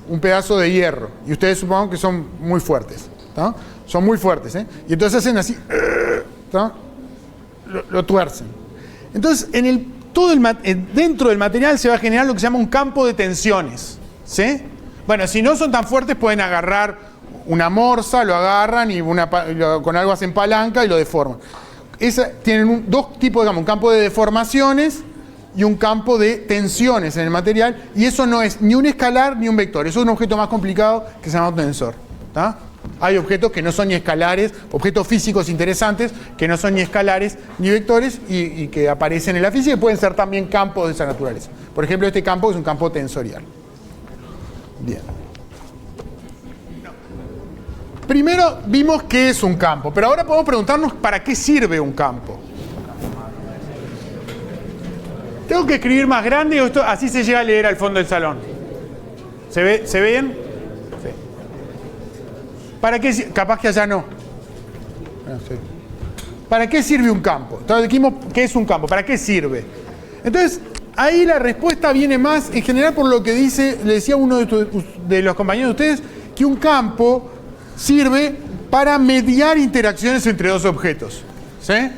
un pedazo de hierro. Y ustedes supongan que son muy fuertes. ¿Tá? Son muy fuertes. Y entonces hacen así. ¿Tá? Lo tuercen. Entonces, dentro del material se va a generar lo que se llama un campo de tensiones. ¿Sí? Bueno, si no son tan fuertes, pueden agarrar una morsa, lo agarran y con algo hacen palanca y lo deforman. Tienen dos tipos, digamos, un campo de deformaciones y un campo de tensiones en el material, y eso no es ni un escalar ni un vector, eso es un objeto más complicado que se llama un tensor. ¿Tá? Hay objetos que no son ni escalares, objetos físicos interesantes que no son ni escalares ni vectores y que aparecen en la física y pueden ser también campos de esa naturaleza. Por ejemplo, este campo es un campo tensorial. Bien. Primero vimos qué es un campo, pero ahora podemos preguntarnos para qué sirve un campo. ¿Tengo que escribir más grande o esto así se llega a leer al fondo del salón? ¿Se ve bien? Sí. ¿Para qué? Capaz que allá no. Sí. ¿Para qué sirve un campo? Entonces dijimos qué es un campo, ¿para qué sirve? Entonces, ahí la respuesta viene más en general por lo que le decía uno de los compañeros de ustedes, que un campo sirve para mediar interacciones entre dos objetos. ¿Sí?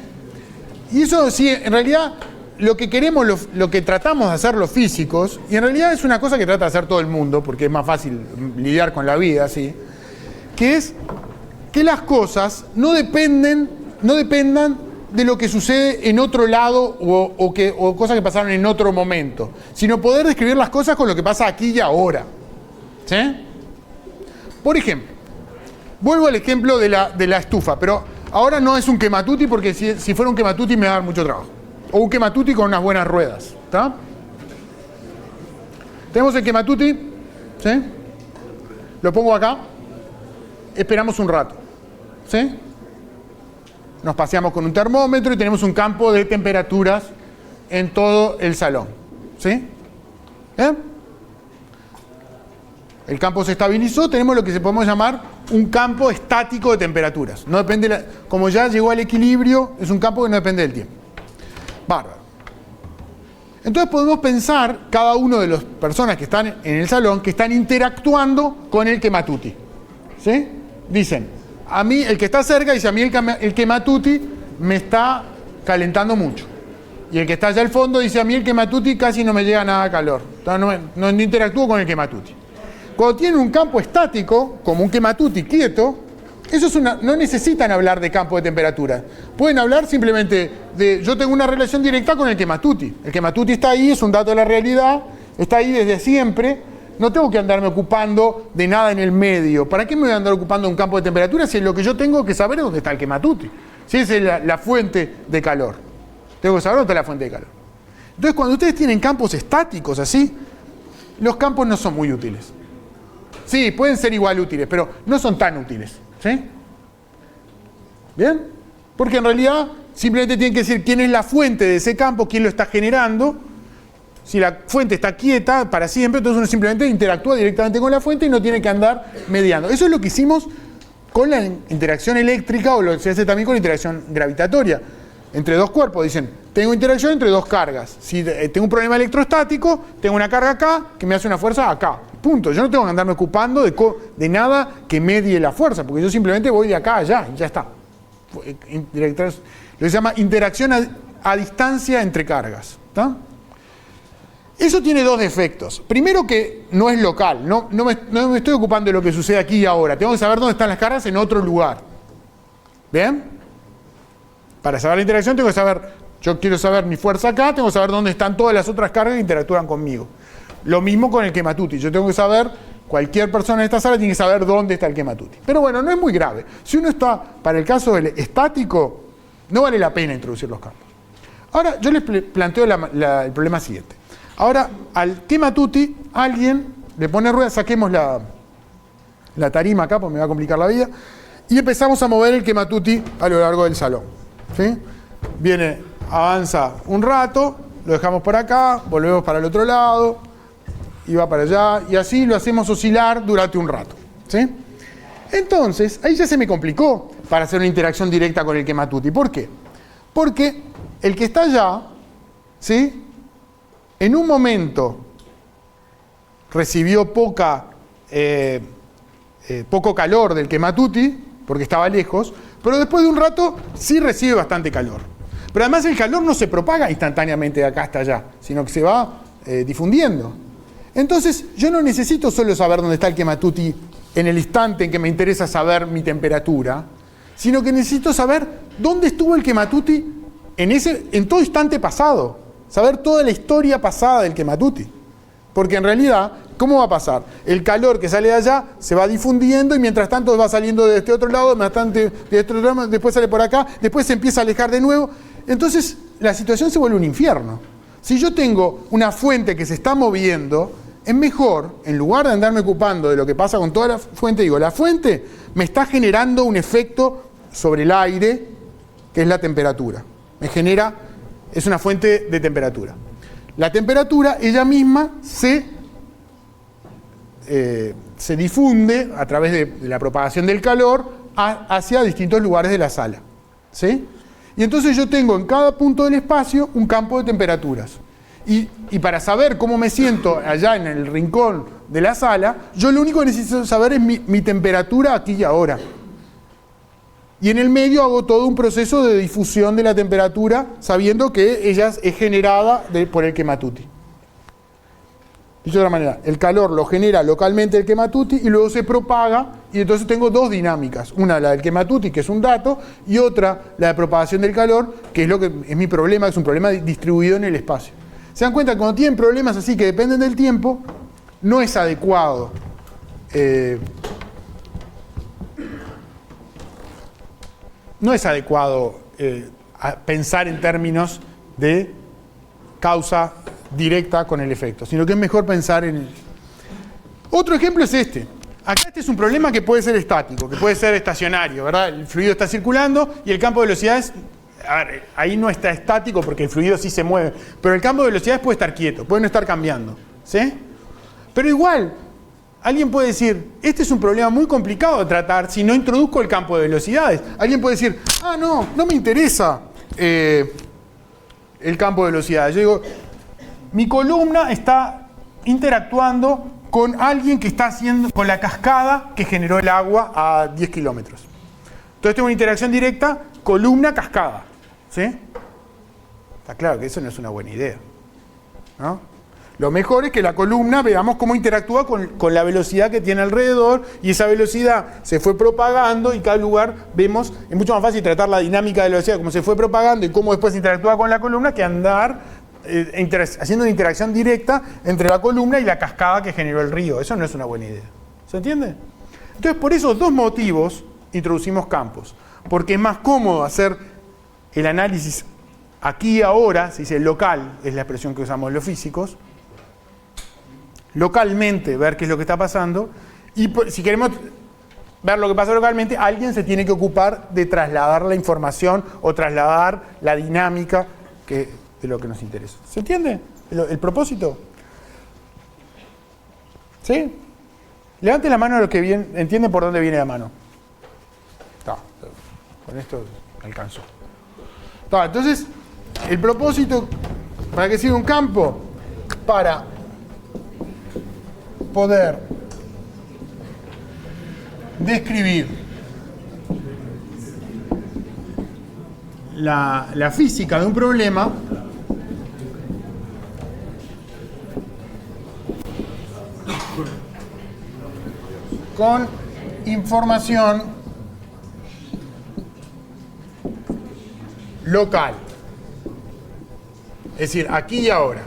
Y eso sí, en realidad, lo que queremos, lo que tratamos de hacer los físicos, y en realidad es una cosa que trata de hacer todo el mundo, porque es más fácil lidiar con la vida así, que es que las cosas no dependan de lo que sucede en otro lado o cosas que pasaron en otro momento, sino poder describir las cosas con lo que pasa aquí y ahora. ¿Sí? Por ejemplo, vuelvo al ejemplo de la estufa, pero ahora no es un quematuti, porque si fuera un quematuti me va a dar mucho trabajo. O un quematuti con unas buenas ruedas. ¿Está? Tenemos el quematuti. ¿Sí? Lo pongo acá. Esperamos un rato. ¿Sí? Nos paseamos con un termómetro y tenemos un campo de temperaturas en todo el salón. ¿Sí? El campo se estabilizó, tenemos lo que se podemos llamar un campo estático de temperaturas. No depende como ya llegó al equilibrio, es un campo que no depende del tiempo. Bárbaro. Entonces podemos pensar, cada uno de las personas que están en el salón, que están interactuando con el quematuti. ¿Sí? Dicen, a mí, el que está cerca dice, a mí el quematuti me está calentando mucho. Y el que está allá al fondo dice, a mí el quematuti casi no me llega nada de calor. Entonces no interactúo con el quematuti. Cuando tienen un campo estático, como un quematuti quieto, no necesitan hablar de campo de temperatura. Pueden hablar simplemente de, yo tengo una relación directa con el quematuti. El quematuti está ahí, es un dato de la realidad, está ahí desde siempre. No tengo que andarme ocupando de nada en el medio. ¿Para qué me voy a andar ocupando de un campo de temperatura si lo que yo tengo que saber es dónde está el quematuti? Si es la fuente de calor. Tengo que saber dónde está la fuente de calor. Entonces, cuando ustedes tienen campos estáticos así, los campos no son muy útiles. Sí, pueden ser igual útiles, pero no son tan útiles. ¿Sí? ¿Bien? Porque en realidad simplemente tienen que decir quién es la fuente de ese campo, quién lo está generando. Si la fuente está quieta para siempre, entonces uno simplemente interactúa directamente con la fuente y no tiene que andar mediando. Eso es lo que hicimos con la interacción eléctrica, o lo que se hace también con la interacción gravitatoria. Entre dos cuerpos, dicen, tengo interacción entre dos cargas. Si tengo un problema electrostático, tengo una carga acá que me hace una fuerza acá. Punto. Yo no tengo que andarme ocupando de nada que medie la fuerza, porque yo simplemente voy de acá a allá y ya está. Lo que se llama interacción a distancia entre cargas. ¿Está? Eso tiene dos defectos. Primero, que no es local. No me estoy ocupando de lo que sucede aquí y ahora. Tengo que saber dónde están las cargas en otro lugar. ¿Bien? Para saber la interacción tengo que saber, yo quiero saber mi fuerza acá, tengo que saber dónde están todas las otras cargas que interactúan conmigo. Lo mismo con el quematuti. Yo tengo que saber, cualquier persona en esta sala tiene que saber dónde está el quematuti. Pero bueno, no es muy grave. Si uno está, para el caso del estático, no vale la pena introducir los campos. Ahora, yo les planteo el problema siguiente. Ahora, al quematuti, alguien le pone rueda, saquemos la la tarima acá, porque me va a complicar la vida. Y empezamos a mover el quematuti a lo largo del salón. ¿Sí? Viene, avanza un rato, lo dejamos por acá, volvemos para el otro lado, y va para allá, y así lo hacemos oscilar durante un rato. ¿Sí? Entonces, ahí ya se me complicó para hacer una interacción directa con el quematuti. ¿Por qué? Porque el que está allá, ¿sí? En un momento recibió poco calor del quematuti, porque estaba lejos, pero después de un rato sí recibe bastante calor. Pero además el calor no se propaga instantáneamente de acá hasta allá, sino que se va difundiendo. Entonces yo no necesito solo saber dónde está el quematuti en el instante en que me interesa saber mi temperatura, sino que necesito saber dónde estuvo el quematuti en todo instante pasado, saber toda la historia pasada del quematuti. Porque en realidad, ¿cómo va a pasar? El calor que sale de allá se va difundiendo y mientras tanto va saliendo de este otro lado, de este otro lado, después sale por acá, después se empieza a alejar de nuevo. Entonces la situación se vuelve un infierno. Si yo tengo una fuente que se está moviendo, es mejor, en lugar de andarme ocupando de lo que pasa con toda la fuente, digo, la fuente me está generando un efecto sobre el aire, que es la temperatura. Es una fuente de temperatura. La temperatura, ella misma, se difunde a través de la propagación del calor hacia distintos lugares de la sala. ¿Sí? Y entonces yo tengo en cada punto del espacio un campo de temperaturas. Y para saber cómo me siento allá en el rincón de la sala, yo lo único que necesito saber es mi temperatura aquí y ahora. Y en el medio hago todo un proceso de difusión de la temperatura, sabiendo que ella es generada por el quematuti. Dicho de otra manera, el calor lo genera localmente el quematuti y luego se propaga, y entonces tengo dos dinámicas. Una, la del quematuti, que es un dato, y otra, la de propagación del calor, que es lo que es mi problema, es un problema distribuido en el espacio. Se dan cuenta que cuando tienen problemas así que dependen del tiempo, no es adecuado pensar en términos de causa directa con el efecto, sino que es mejor pensar en... Otro ejemplo es este. Acá este es un problema que puede ser estático, que puede ser estacionario, ¿verdad? El fluido está circulando y el campo de velocidades, a ver, ahí no está estático porque el fluido sí se mueve, pero el campo de velocidades puede estar quieto, puede no estar cambiando, ¿sí? Pero igual, alguien puede decir, este es un problema muy complicado de tratar si no introduzco el campo de velocidades. Alguien puede decir, no me interesa el campo de velocidades. Yo digo, mi columna está interactuando con alguien que está haciendo, con la cascada que generó el agua a 10 kilómetros. Entonces tengo una interacción directa, columna-cascada. ¿Sí? Está claro que eso no es una buena idea, ¿no? Lo mejor es que la columna veamos cómo interactúa con la velocidad que tiene alrededor, y esa velocidad se fue propagando y cada lugar vemos, es mucho más fácil tratar la dinámica de la velocidad, cómo se fue propagando y cómo después interactúa con la columna, que andar haciendo una interacción directa entre la columna y la cascada que generó el río. Eso no es una buena idea. ¿Se entiende? Entonces, por esos dos motivos introducimos campos. Porque es más cómodo hacer el análisis aquí y ahora, se dice local, es la expresión que usamos los físicos, localmente ver qué es lo que está pasando, y si queremos ver lo que pasa localmente, alguien se tiene que ocupar de trasladar la información o trasladar la dinámica de lo que nos interesa. ¿Se entiende el propósito? ¿Sí? Levante la mano a los que entienden por dónde viene la mano. Con esto alcanzó. Entonces, el propósito, ¿para qué sirve un campo? Para poder describir la física de un problema con información local. Es decir, aquí y ahora.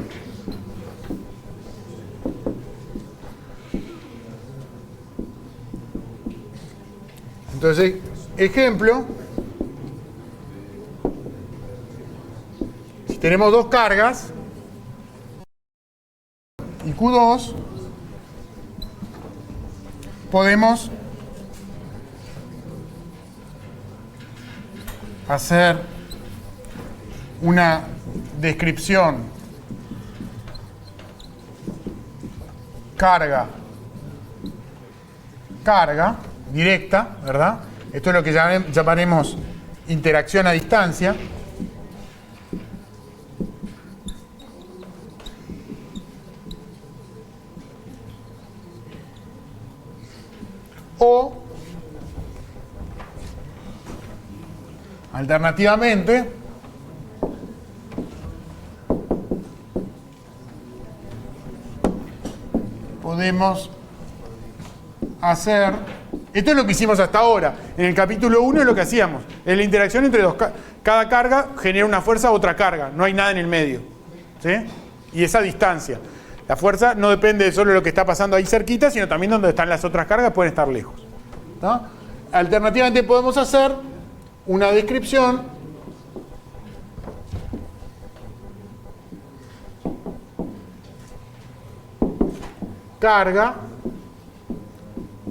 Entonces, ejemplo, si tenemos dos cargas y Q2, podemos hacer una descripción carga directa, ¿verdad? Esto es lo que llamaremos interacción a distancia. O, alternativamente, podemos hacer, esto es lo que hicimos hasta ahora, en el capítulo 1 es lo que hacíamos, es la interacción entre cada carga genera una fuerza a otra carga, no hay nada en el medio, ¿sí? Y esa distancia, la fuerza no depende de solo lo que está pasando ahí cerquita, sino también donde están las otras cargas pueden estar lejos, ¿no? Alternativamente podemos hacer una descripción carga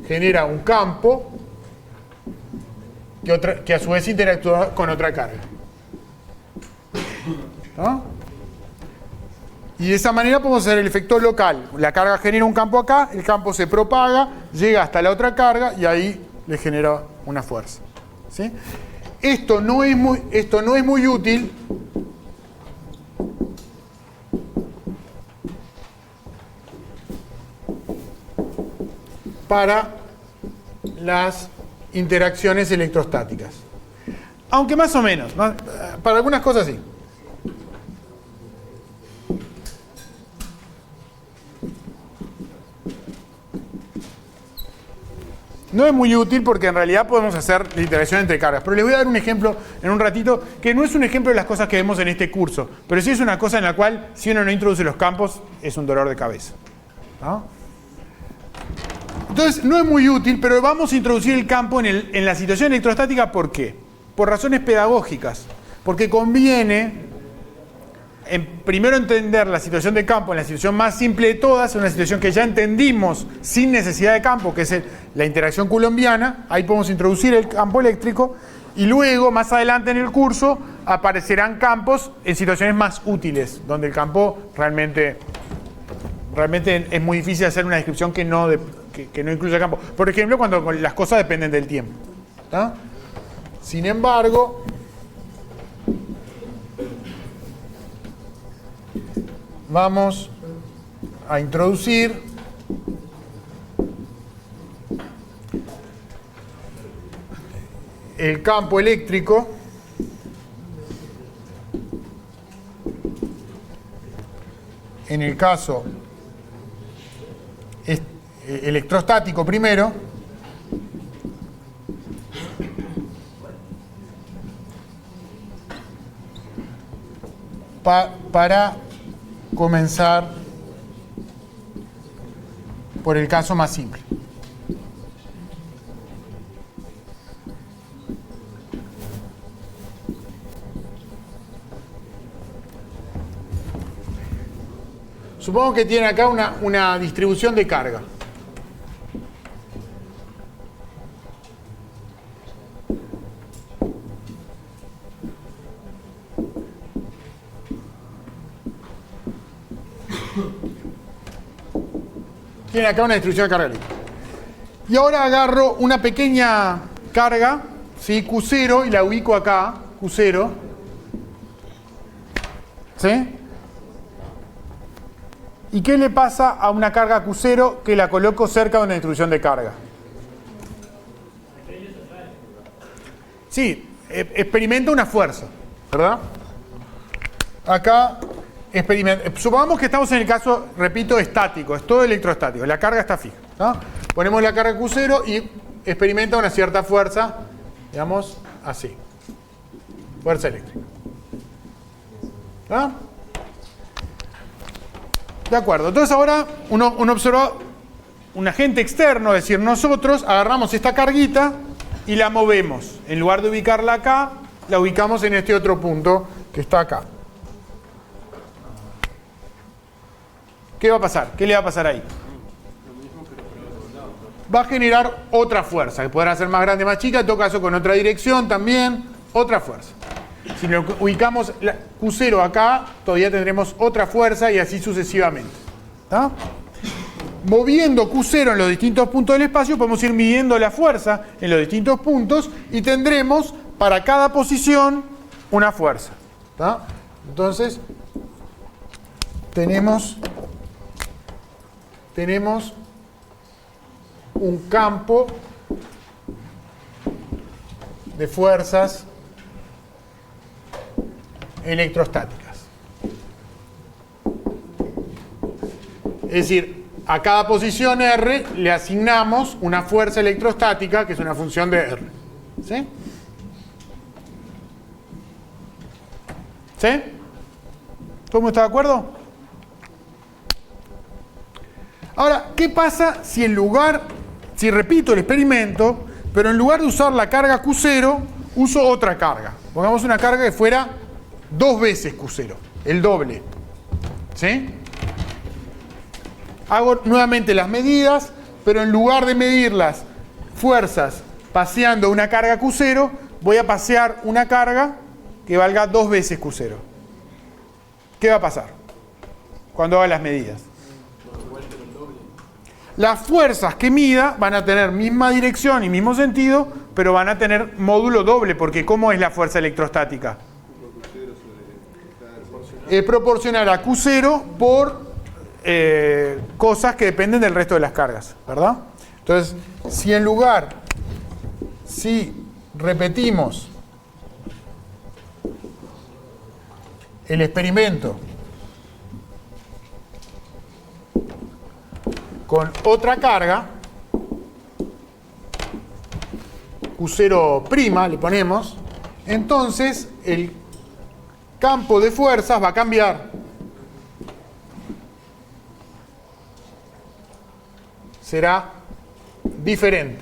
genera un campo que a su vez interactúa con otra carga, ¿no? Y de esa manera podemos hacer el efecto local. La carga genera un campo acá, el campo se propaga, llega hasta la otra carga y ahí le genera una fuerza, ¿sí? Esto no es muy útil para las interacciones electrostáticas. Aunque más o menos, ¿no? Para algunas cosas sí. No es muy útil porque en realidad podemos hacer la interacción entre cargas. Pero les voy a dar un ejemplo en un ratito, que no es un ejemplo de las cosas que vemos en este curso, pero sí es una cosa en la cual, si uno no introduce los campos, es un dolor de cabeza, ¿no? Entonces, no es muy útil, pero vamos a introducir el campo en la situación electrostática. ¿Por qué? Por razones pedagógicas. Porque conviene primero entender la situación de campo en la situación más simple de todas, una situación que ya entendimos sin necesidad de campo, que es la interacción coulombiana. Ahí podemos introducir el campo eléctrico y luego, más adelante en el curso, aparecerán campos en situaciones más útiles, donde el campo realmente es muy difícil hacer una descripción que no incluya campo. Por ejemplo, cuando las cosas dependen del tiempo, ¿tá? Sin embargo, vamos a introducir el campo eléctrico en el caso electrostático primero, para comenzar por el caso más simple. Supongo que tiene acá una distribución de carga. Tiene acá una distribución de carga eléctrica. Y ahora agarro una pequeña carga, ¿sí? Q0, y la ubico acá, Q0. ¿Sí? ¿Y qué le pasa a una carga Q0 que la coloco cerca de una distribución de carga? Sí, experimenta una fuerza, ¿verdad? Acá supongamos que estamos en el caso, repito, estático, es todo electrostático, la carga está fija, ¿no? Ponemos la carga Q0 y experimenta una cierta fuerza, digamos, así. Fuerza eléctrica. ¿No? De acuerdo, entonces ahora uno observa un agente externo, es decir, nosotros agarramos esta carguita y la movemos. En lugar de ubicarla acá, la ubicamos en este otro punto que está acá. ¿Qué va a pasar? ¿Qué le va a pasar ahí? Va a generar otra fuerza, que podrá ser más grande, más chica, en todo caso con otra dirección también, otra fuerza. Si lo ubicamos Q0 acá, todavía tendremos otra fuerza y así sucesivamente. ¿Está? Moviendo Q0 en los distintos puntos del espacio, podemos ir midiendo la fuerza en los distintos puntos y tendremos para cada posición una fuerza. ¿Está? Entonces, tenemos un campo de fuerzas electrostáticas. Es decir, a cada posición R le asignamos una fuerza electrostática que es una función de R. ¿Sí? ¿Sí? ¿Todo el mundo está de acuerdo? Ahora, ¿qué pasa si repito el experimento, pero en lugar de usar la carga Q0, uso otra carga? Pongamos una carga que fuera 2 veces Q0, el doble. ¿Sí? Hago nuevamente las medidas, pero en lugar de medir las fuerzas paseando una carga Q0, voy a pasear una carga que valga 2 veces Q0. ¿Qué va a pasar cuando haga las medidas? Las fuerzas que mida van a tener misma dirección y mismo sentido, pero van a tener módulo doble, porque ¿cómo es la fuerza electrostática? Es proporcional a Q0 por cosas que dependen del resto de las cargas, ¿verdad? Entonces, si repetimos el experimento con otra carga, Q0' le ponemos, entonces el campo de fuerzas va a cambiar. Será diferente.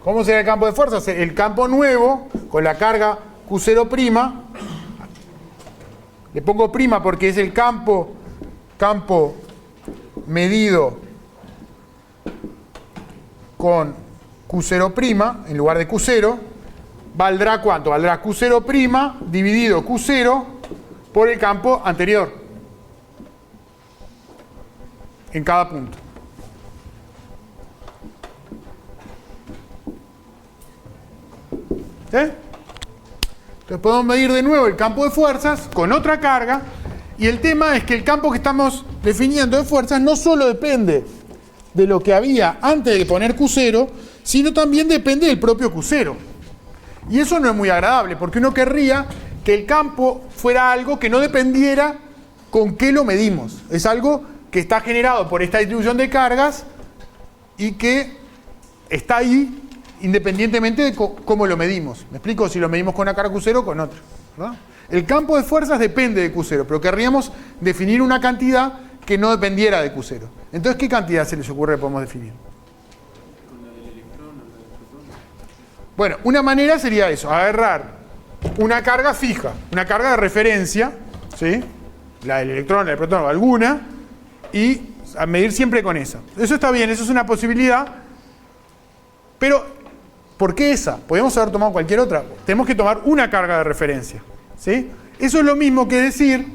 ¿Cómo será el campo de fuerzas? El campo nuevo, con la carga Q0', le pongo prima porque es el campo medido con Q0' en lugar de Q0, valdrá ¿cuánto? Valdrá Q0' dividido Q0 por el campo anterior en cada punto. ¿Sí? Entonces podemos medir de nuevo el campo de fuerzas con otra carga, y el tema es que el campo que estamos definiendo de fuerzas no solo depende de lo que había antes de poner Q0, sino también depende del propio Q0. Y eso no es muy agradable, porque uno querría que el campo fuera algo que no dependiera con qué lo medimos. Es algo que está generado por esta distribución de cargas y que está ahí independientemente de cómo lo medimos. ¿Me explico? Si lo medimos con una carga Q0 o con otra, ¿verdad? El campo de fuerzas depende de Q0, pero querríamos definir una cantidad que no dependiera de Q0. Entonces, ¿qué cantidad se les ocurre que podemos definir? Bueno, una manera sería eso, agarrar una carga fija, una carga de referencia, ¿sí? La del electrón, la del protón o alguna, y a medir siempre con esa. Eso está bien, eso es una posibilidad, pero ¿por qué esa? Podemos haber tomado cualquier otra. Tenemos que tomar una carga de referencia, ¿sí? Eso es lo mismo que decir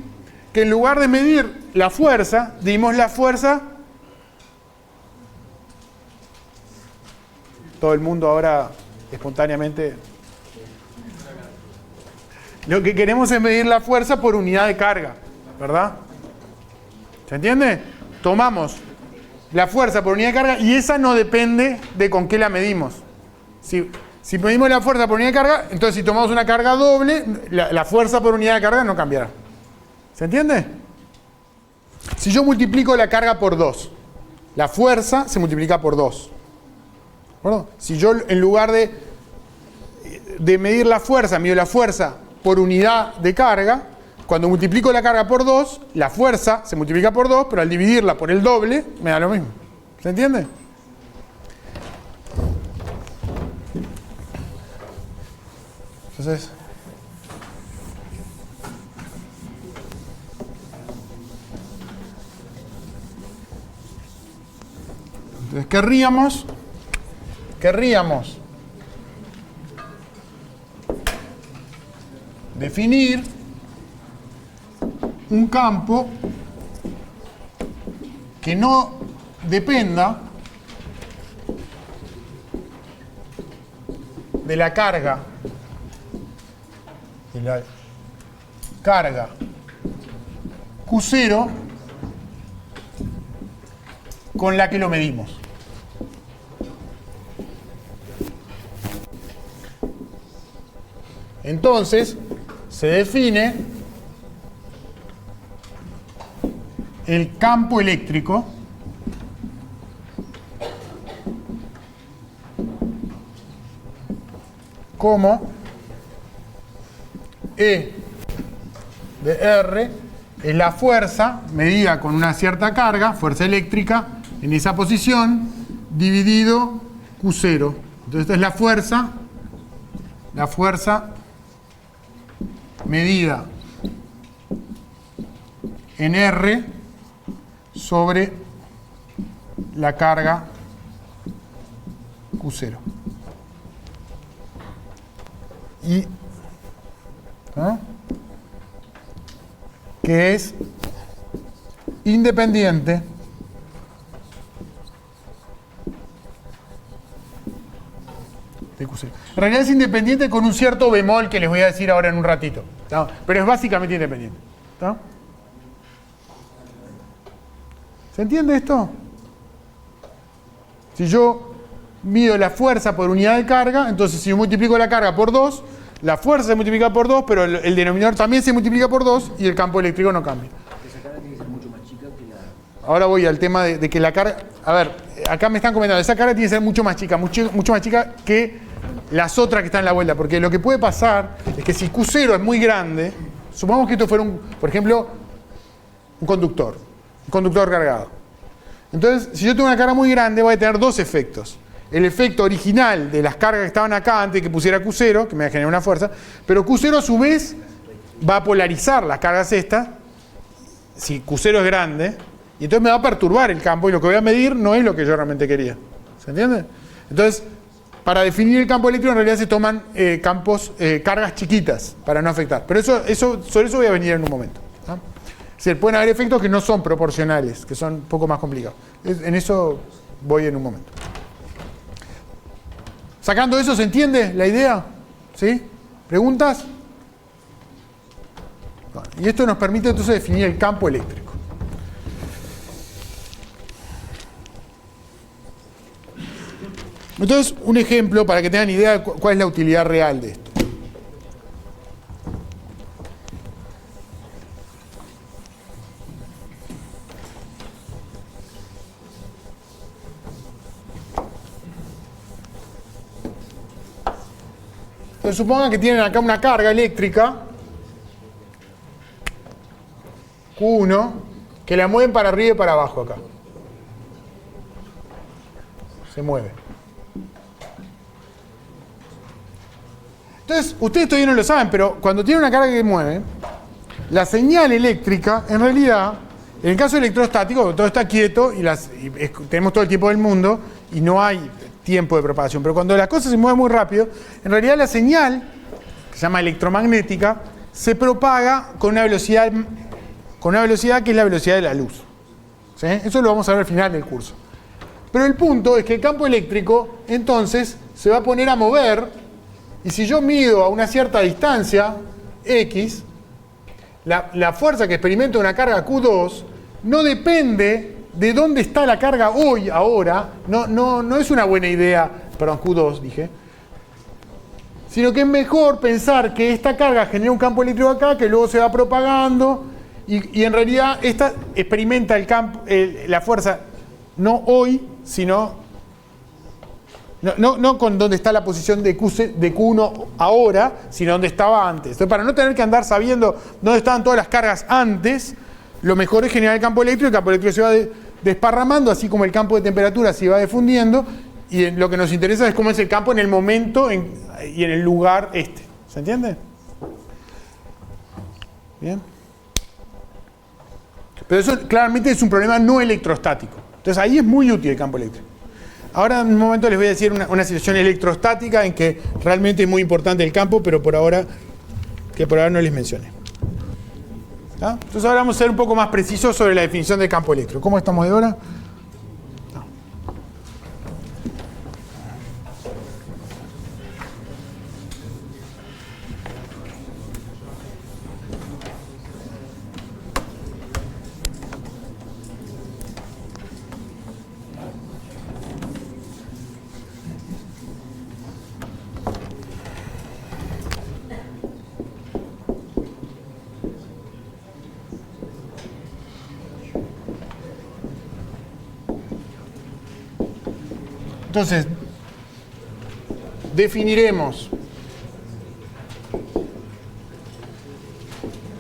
que en lugar de medir la fuerza, dimos la fuerza. Todo el mundo ahora espontáneamente. Lo que queremos es medir la fuerza por unidad de carga, ¿verdad? ¿Se entiende? Tomamos la fuerza por unidad de carga y esa no depende de con qué la medimos. Si medimos la fuerza por unidad de carga, entonces si tomamos una carga doble, la fuerza por unidad de carga no cambiará. ¿Se entiende? Si yo multiplico la carga por 2, la fuerza se multiplica por 2. ¿Bueno? Si yo en lugar de medir la fuerza, mido la fuerza por unidad de carga, cuando multiplico la carga por 2, la fuerza se multiplica por 2, pero al dividirla por el doble, me da lo mismo. ¿Se entiende? Entonces, querríamos definir un campo que no dependa de la carga Q0 con la que lo medimos. Entonces, se define el campo eléctrico como E de R es la fuerza medida con una cierta carga, fuerza eléctrica, en esa posición, dividido Q0. Entonces esta es la fuerza medida en R sobre la carga Q0. Y que es independiente de Q0. En realidad es independiente con un cierto bemol que les voy a decir ahora en un ratito, ¿no? Pero es básicamente independiente, ¿no? ¿Se entiende esto? Si yo mido la fuerza por unidad de carga, entonces si yo multiplico la carga por 2, la fuerza se multiplica por 2, pero el denominador también se multiplica por 2 y el campo eléctrico no cambia. Esa carga tiene que ser mucho más chica que la... Ahora voy al tema de que la carga... A ver, acá me están comentando, esa carga tiene que ser mucho más chica que las otras que están en la vuelta, porque lo que puede pasar es que si Q0 es muy grande, supongamos que esto fuera, por ejemplo, un conductor cargado. Entonces, si yo tengo una carga muy grande, voy a tener dos efectos. El efecto original de las cargas que estaban acá antes de que pusiera Q0, que me va a generar una fuerza, pero Q0 a su vez va a polarizar las cargas estas, si Q0 es grande, y entonces me va a perturbar el campo, y lo que voy a medir no es lo que yo realmente quería. ¿Se entiende? Entonces, para definir el campo eléctrico en realidad se toman cargas chiquitas para no afectar. Pero sobre eso voy a venir en un momento, ¿no? Es decir, pueden haber efectos que no son proporcionales, que son un poco más complicados. En eso voy en un momento. Sacando eso, ¿se entiende la idea? ¿Sí? ¿Preguntas? Bueno, y esto nos permite entonces definir el campo eléctrico. Entonces, un ejemplo para que tengan idea de cuál es la utilidad real de esto. Entonces, supongan que tienen acá una carga eléctrica, Q1, que la mueven para arriba y para abajo acá. Se mueve. Entonces, ustedes todavía no lo saben, pero cuando tienen una carga que mueve, la señal eléctrica, en realidad, en el caso electrostático, todo está quieto y tenemos todo el tiempo del mundo y no hay tiempo de propagación. Pero cuando la cosa se mueve muy rápido, en realidad la señal, que se llama electromagnética, se propaga con una velocidad que es la velocidad de la luz. ¿Sí? Eso lo vamos a ver al final del curso. Pero el punto es que el campo eléctrico, entonces, se va a poner a mover, y si yo mido a una cierta distancia, X, la fuerza que experimenta una carga Q2 no depende de dónde está la carga hoy, ahora, no es una buena idea, perdón, Q2 dije, sino que es mejor pensar que esta carga genera un campo eléctrico acá, que luego se va propagando, y en realidad esta experimenta la fuerza no hoy, sino no con dónde está la posición de Q1 ahora, sino donde estaba antes. Entonces, para no tener que andar sabiendo dónde estaban todas las cargas antes, lo mejor es generar el campo eléctrico. El campo eléctrico se va desparramando, así como el campo de temperatura se va difundiendo, y lo que nos interesa es cómo es el campo en el momento y en el lugar este. ¿Se entiende? Bien. Pero eso claramente es un problema no electrostático. Entonces ahí es muy útil el campo eléctrico. Ahora en un momento les voy a decir una situación electrostática en que realmente es muy importante el campo, pero por ahora que por ahora no les mencioné. ¿Ah? Entonces ahora vamos a ser un poco más precisos sobre la definición del campo eléctrico. ¿Cómo estamos de hora? Entonces, definiremos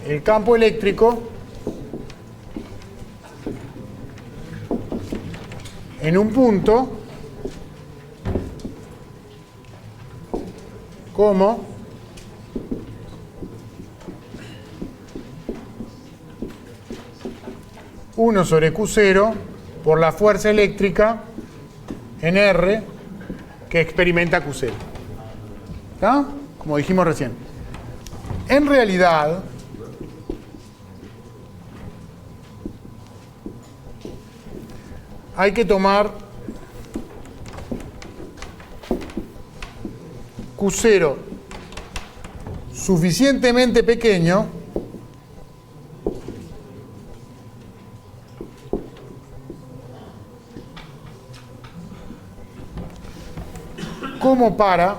el campo eléctrico en un punto como uno sobre Q0 por la fuerza eléctrica en R que experimenta Q0. ¿Está? Como dijimos recién. En realidad, hay que tomar Q0 suficientemente pequeño como para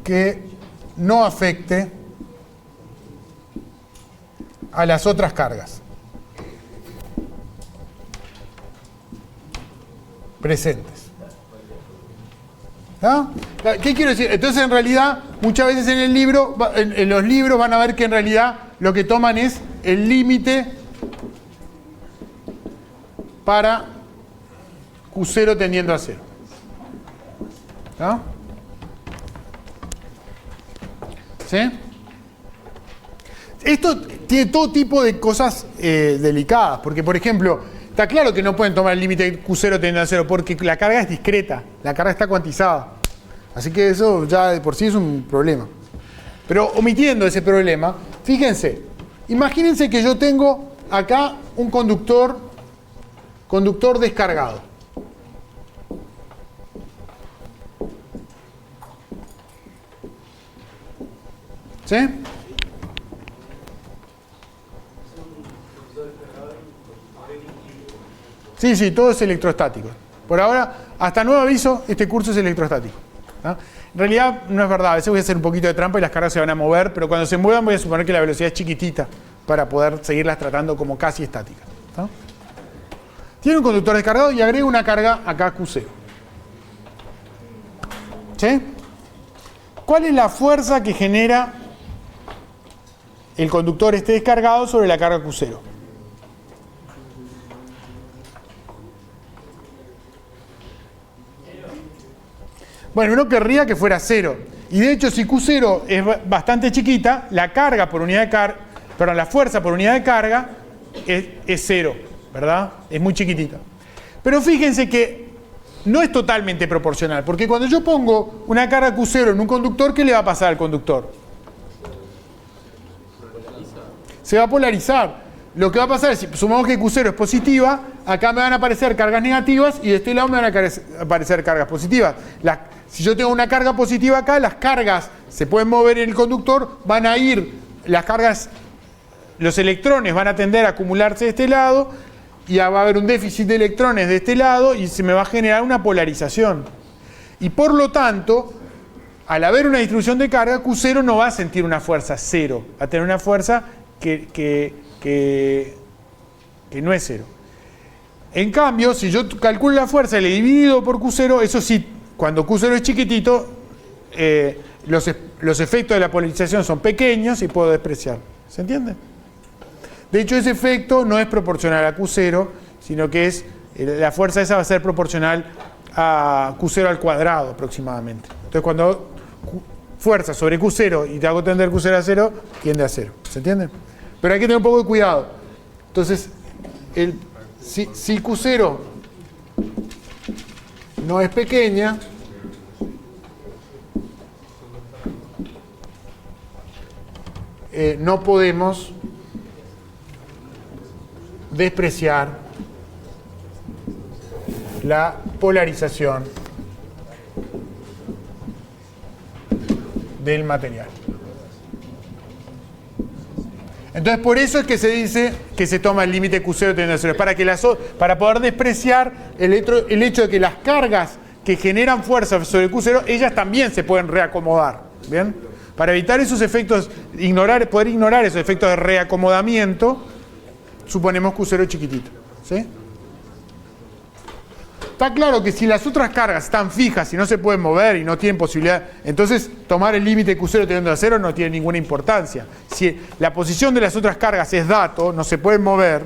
que no afecte a las otras cargas presentes. ¿Ah? ¿Qué quiero decir? Entonces, en realidad, muchas veces en el libro, en los libros van a ver que en realidad lo que toman es el límite para Q0 tendiendo a 0. ¿Ah? ¿Sí? Esto tiene todo tipo de cosas delicadas, porque, por ejemplo, está claro que no pueden tomar el límite de Q0 teniendo a 0, porque la carga es discreta, la carga está cuantizada. Así que eso ya de por sí es un problema. Pero omitiendo ese problema, fíjense, imagínense que yo tengo acá un conductor descargado. ¿Sí? Sí, todo es electrostático. Por ahora, hasta nuevo aviso, este curso es electrostático. ¿Ah? En realidad no es verdad, a veces voy a hacer un poquito de trampa y las cargas se van a mover, pero cuando se muevan voy a suponer que la velocidad es chiquitita para poder seguirlas tratando como casi estáticas. ¿Ah? Tiene un conductor descargado y agrego una carga acá Q0. ¿Sí? ¿Cuál es la fuerza que genera el conductor esté descargado sobre la carga Q0? Bueno, uno querría que fuera 0. Y de hecho, si Q0 es bastante chiquita, la carga por unidad de carga, perdón, la fuerza por unidad de carga es 0, ¿verdad? Es muy chiquitita. Pero fíjense que no es totalmente proporcional, porque cuando yo pongo una carga Q0 en un conductor, ¿qué le va a pasar al conductor? Se va a polarizar. Lo que va a pasar es, si sumamos que Q0 es positiva, acá me van a aparecer cargas negativas y de este lado me van a aparecer cargas positivas. Si yo tengo una carga positiva acá, las cargas se pueden mover en el conductor, van a ir, las cargas, los electrones van a tender a acumularse de este lado y va a haber un déficit de electrones de este lado y se me va a generar una polarización. Y por lo tanto, al haber una distribución de carga, Q0 no va a sentir una fuerza 0, va a tener una fuerza que no es 0. En cambio, si yo calculo la fuerza y le divido por Q0, eso sí, cuando Q0 es chiquitito, los efectos de la polarización son pequeños y puedo despreciar. ¿Se entiende? De hecho, ese efecto no es proporcional a Q0, sino que la fuerza esa va a ser proporcional a Q0 al cuadrado aproximadamente. Entonces, cuando fuerza sobre Q0 y te hago tender Q0 a 0, tiende a 0. ¿Se entiende? Pero hay que tener un poco de cuidado. Entonces, si Q0 no es pequeña, no podemos despreciar la polarización del material. Entonces, por eso es que se dice que se toma el límite Q0 tendiendo a 0. Para poder despreciar el hecho de que las cargas que generan fuerza sobre Q0, ellas también se pueden reacomodar. ¿Bien? Para evitar esos efectos, poder ignorar esos efectos de reacomodamiento, suponemos Q0 chiquitito. ¿Sí? Está claro que si las otras cargas están fijas y no se pueden mover y no tienen posibilidad, entonces tomar el límite Q0 tendiendo a 0 no tiene ninguna importancia. Si la posición de las otras cargas es dato, no se pueden mover,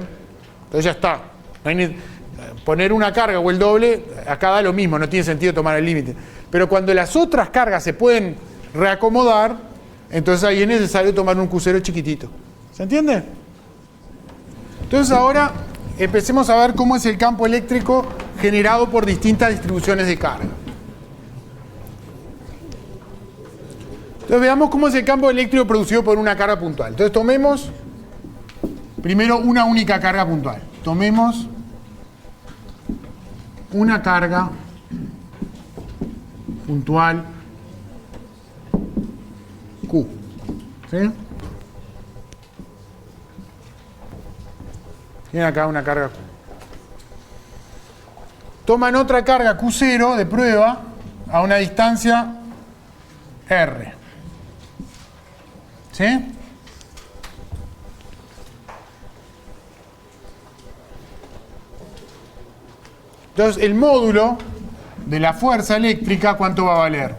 entonces ya está. No hay poner una carga o el doble, acá da lo mismo, no tiene sentido tomar el límite. Pero cuando las otras cargas se pueden reacomodar, entonces ahí es necesario tomar un Q0 chiquitito. ¿Se entiende? Entonces ahora empecemos a ver cómo es el campo eléctrico generado por distintas distribuciones de carga. Entonces veamos cómo es el campo eléctrico producido por una carga puntual. Entonces tomemos primero una única carga puntual. Tomemos una carga puntual Q. ¿Sí? Tienen acá una carga Q. Toman otra carga Q0 de prueba a una distancia R. ¿Sí? Entonces, el módulo de la fuerza eléctrica, ¿cuánto va a valer?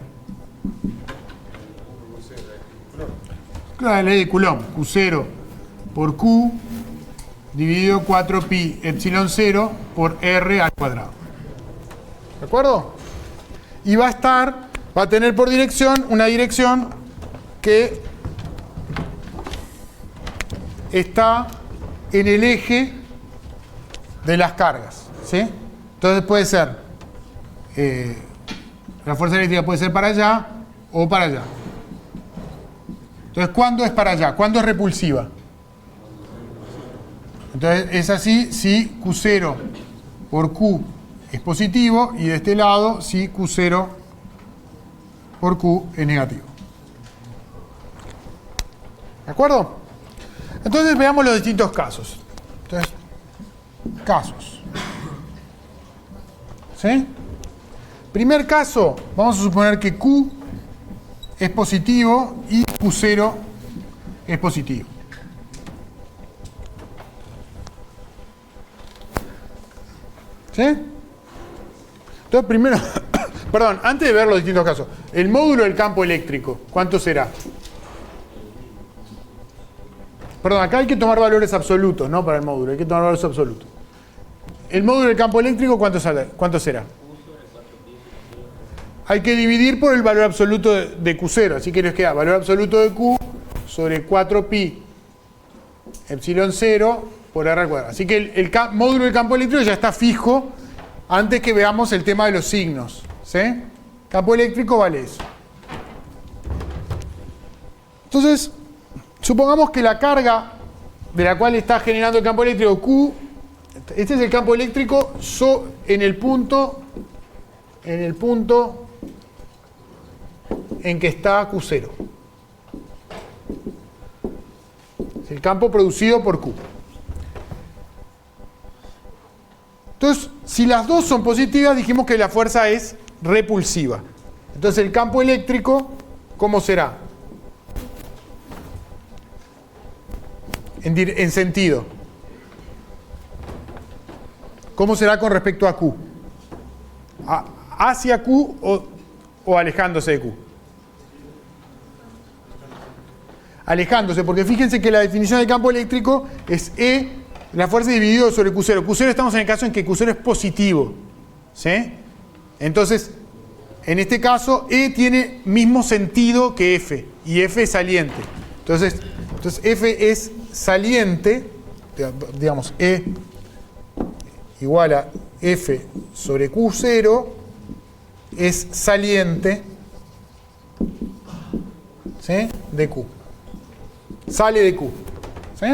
La ley de Coulomb. Q0 por Q dividido 4pi epsilon 0 por R al cuadrado. ¿De acuerdo? Y va a tener por dirección una dirección que está en el eje de las cargas. ¿Sí? Entonces puede ser, la fuerza eléctrica puede ser para allá o para allá. Entonces, ¿cuándo es para allá? ¿Cuándo es repulsiva? Entonces, es así si Q0 por Q es positivo y de este lado si Q0 por Q es negativo. ¿De acuerdo? Entonces, veamos los distintos casos. Entonces, casos. ¿Sí? Primer caso, vamos a suponer que Q es positivo y Q0 es positivo. ¿Sí? Entonces, primero, perdón, antes de ver los distintos casos, el módulo del campo eléctrico, ¿cuánto será? Perdón, acá hay que tomar valores absolutos, no para el módulo, hay que tomar valores absolutos. El módulo del campo eléctrico, ¿cuánto será? Hay que dividir por el valor absoluto de Q0, así que nos queda valor absoluto de Q sobre 4pi epsilon 0 por R al cuadrado. Así que el módulo del campo eléctrico ya está fijo antes que veamos el tema de los signos. ¿Sí? Campo eléctrico vale eso. Entonces, supongamos que la carga de la cual está generando el campo eléctrico Q, este es el campo eléctrico en el punto en que está Q0. Es el campo producido por Q. Entonces, si las dos son positivas, dijimos que la fuerza es repulsiva. Entonces, el campo eléctrico, ¿cómo será? En sentido. ¿Cómo será con respecto a Q? ¿Hacia Q o alejándose de Q? Alejándose, porque fíjense que la definición del campo eléctrico es E, la fuerza dividido sobre Q0. Q0 estamos en el caso en que Q0 es positivo. ¿Sí? Entonces, en este caso, E tiene mismo sentido que F, y F es saliente. Entonces F es saliente, digamos, E igual a F sobre Q0 es saliente, ¿sí?, de Q. Sale de Q. ¿Sí?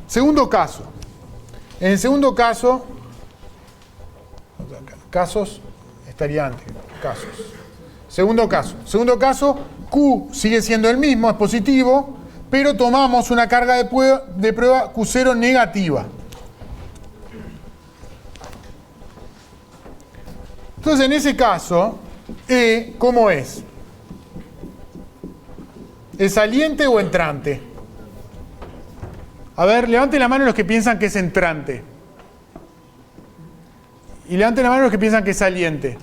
Segundo caso. En el segundo caso, casos, estaría antes, casos. Segundo caso. Segundo caso, Q sigue siendo el mismo, es positivo, pero tomamos una carga de prueba Q0 negativa. Entonces, en ese caso, E, ¿cómo es? ¿Es saliente o entrante? A ver, levanten la mano los que piensan que es entrante. Y levanten la mano los que piensan que es saliente.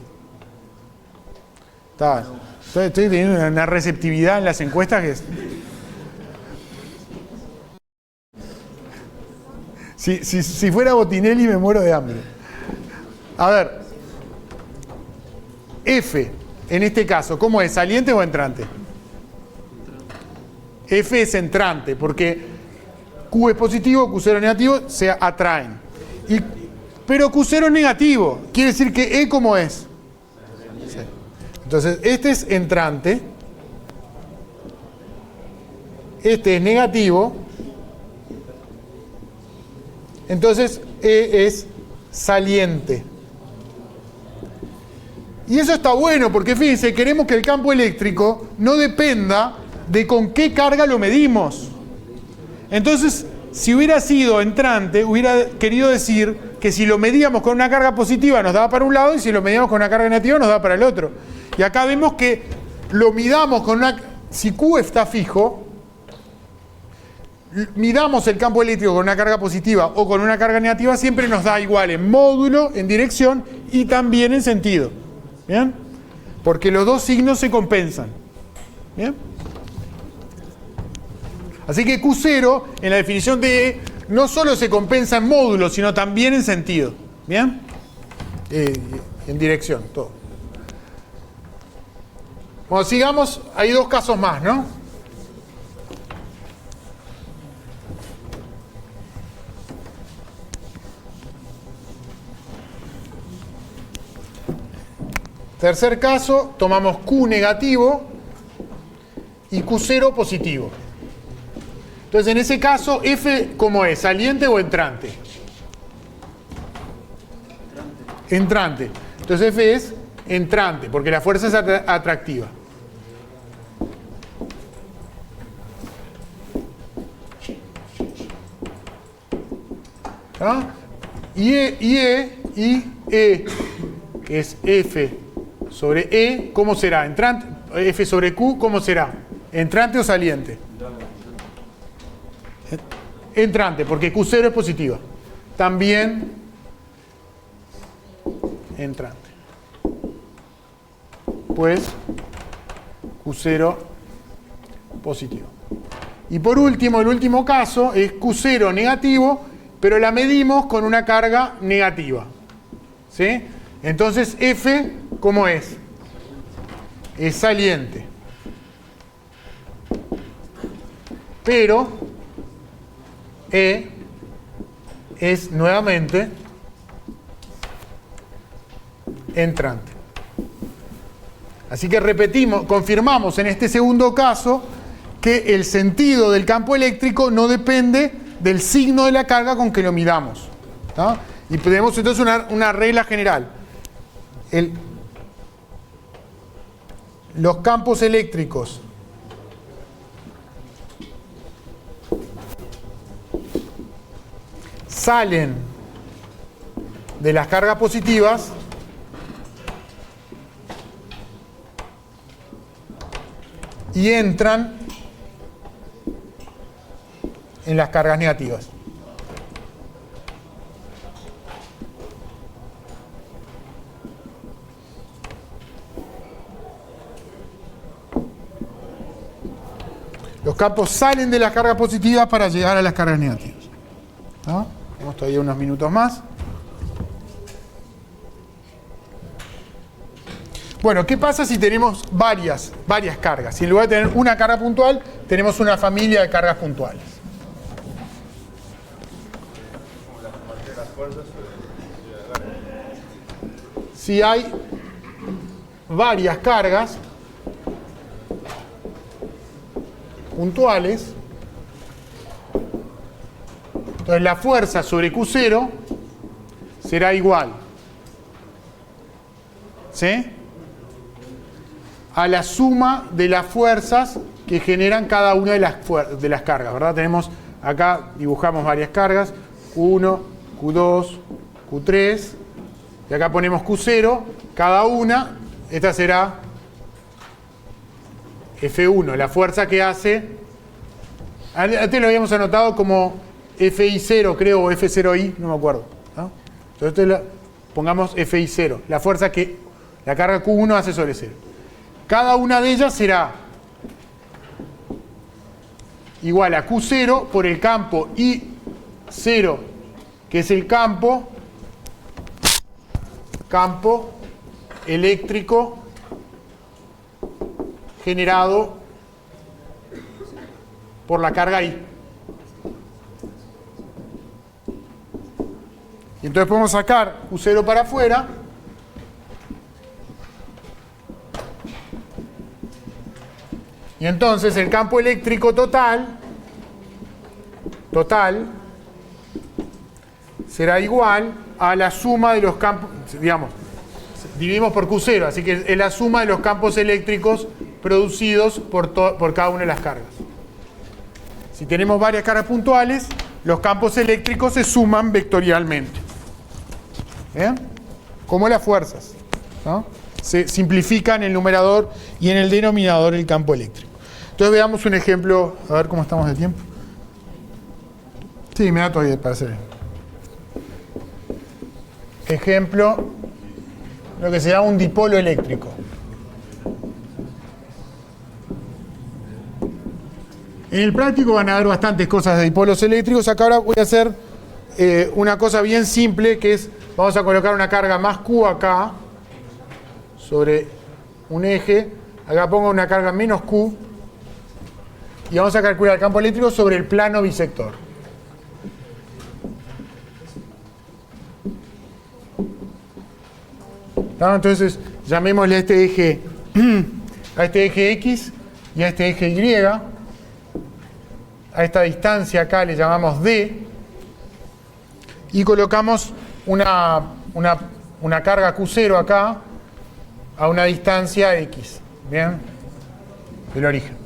Estoy teniendo una receptividad en las encuestas que es... Si fuera Botinelli me muero de hambre. A ver, F, en este caso, ¿cómo es? ¿Saliente o entrante? F es entrante, porque Q es positivo, Q0 negativo, se atraen. Pero Q0 es negativo, quiere decir que E, ¿cómo es? Sí. Entonces, este es entrante, este es negativo, entonces E es saliente. Y eso está bueno, porque fíjense, queremos que el campo eléctrico no dependa de con qué carga lo medimos. Entonces, si hubiera sido entrante, hubiera querido decir que si lo medíamos con una carga positiva nos daba para un lado y si lo medíamos con una carga negativa nos daba para el otro. Y acá vemos que lo midamos con una... Si Q está fijo, midamos el campo eléctrico con una carga positiva o con una carga negativa, siempre nos da igual en módulo, en dirección y también en sentido. ¿Bien? Porque los dos signos se compensan. ¿Bien? Así que Q0, en la definición de E, no solo se compensa en módulo, sino también en sentido. ¿Bien? En dirección, todo. Bueno, sigamos. Hay dos casos más, ¿no? Tercer caso, tomamos Q negativo y Q0 positivo. Entonces, en ese caso, F, ¿cómo es? ¿Saliente o entrante? Entrante. Entonces, F es entrante, porque la fuerza es atractiva. ¿Ah? Y E, que es F sobre E, ¿cómo será? Entrante. F sobre Q, ¿cómo será? ¿Entrante o saliente? Entrante, porque Q0 es positiva. También entrante. Pues Q0 positivo. Y por último, el último caso es Q0 negativo, pero la medimos con una carga negativa. ¿Sí? Entonces F, ¿cómo es? Es saliente. Pero E es nuevamente entrante. Así que repetimos, confirmamos en este segundo caso que el sentido del campo eléctrico no depende del signo de la carga con que lo midamos. ¿Tá? Y tenemos entonces una regla general. Los campos eléctricos salen de las cargas positivas y entran en las cargas negativas. Los campos salen de las cargas positivas para llegar a las cargas negativas. ¿No? Tenemos todavía unos minutos más. Bueno, ¿qué pasa si tenemos varias cargas? Si en lugar de tener una carga puntual, tenemos una familia de cargas puntuales. Si hay... varias cargas puntuales. Entonces la fuerza sobre Q0 será igual, ¿sí?, a la suma de las fuerzas que generan cada una de las cargas, ¿verdad? Tenemos acá, dibujamos varias cargas, Q1, Q2, Q3, y acá ponemos Q0, cada una, esta será F1, la fuerza que hace, antes lo habíamos anotado como FI0, creo, o F0I, no me acuerdo, ¿no? Entonces pongamos FI0, la fuerza que la carga Q1 hace sobre 0. Cada una de ellas será igual a Q0 por el campo I0, que es el campo eléctrico generado por la carga I. Y entonces podemos sacar Q0 para afuera. Y entonces el campo eléctrico total será igual a la suma de los campos, digamos, dividimos por Q0, así que es la suma de los campos eléctricos producidos por cada una de las cargas. Si tenemos varias cargas puntuales, los campos eléctricos se suman vectorialmente. ¿Bien? Como las fuerzas, ¿no? Se simplifica en el numerador y en el denominador el campo eléctrico. Entonces veamos un ejemplo, a ver cómo estamos de tiempo. Sí, me da todavía para hacer. Ejemplo, lo que se llama un dipolo eléctrico. En el práctico van a haber bastantes cosas de dipolos eléctricos. Acá ahora voy a hacer una cosa bien simple, que es, vamos a colocar una carga más Q acá, sobre un eje. Acá pongo una carga menos Q. Y vamos a calcular el campo eléctrico sobre el plano bisector. ¿No? Entonces, llamémosle a este eje X y a este eje Y. A esta distancia acá le llamamos D. Y colocamos una carga Q0 acá a una distancia X. ¿Bien? Del origen.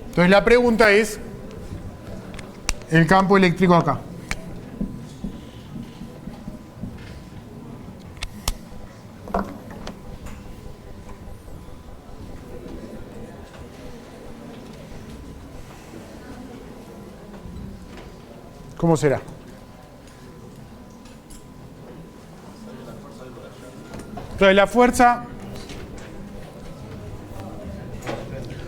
Entonces la pregunta es el campo eléctrico acá. ¿Cómo será? Entonces la fuerza,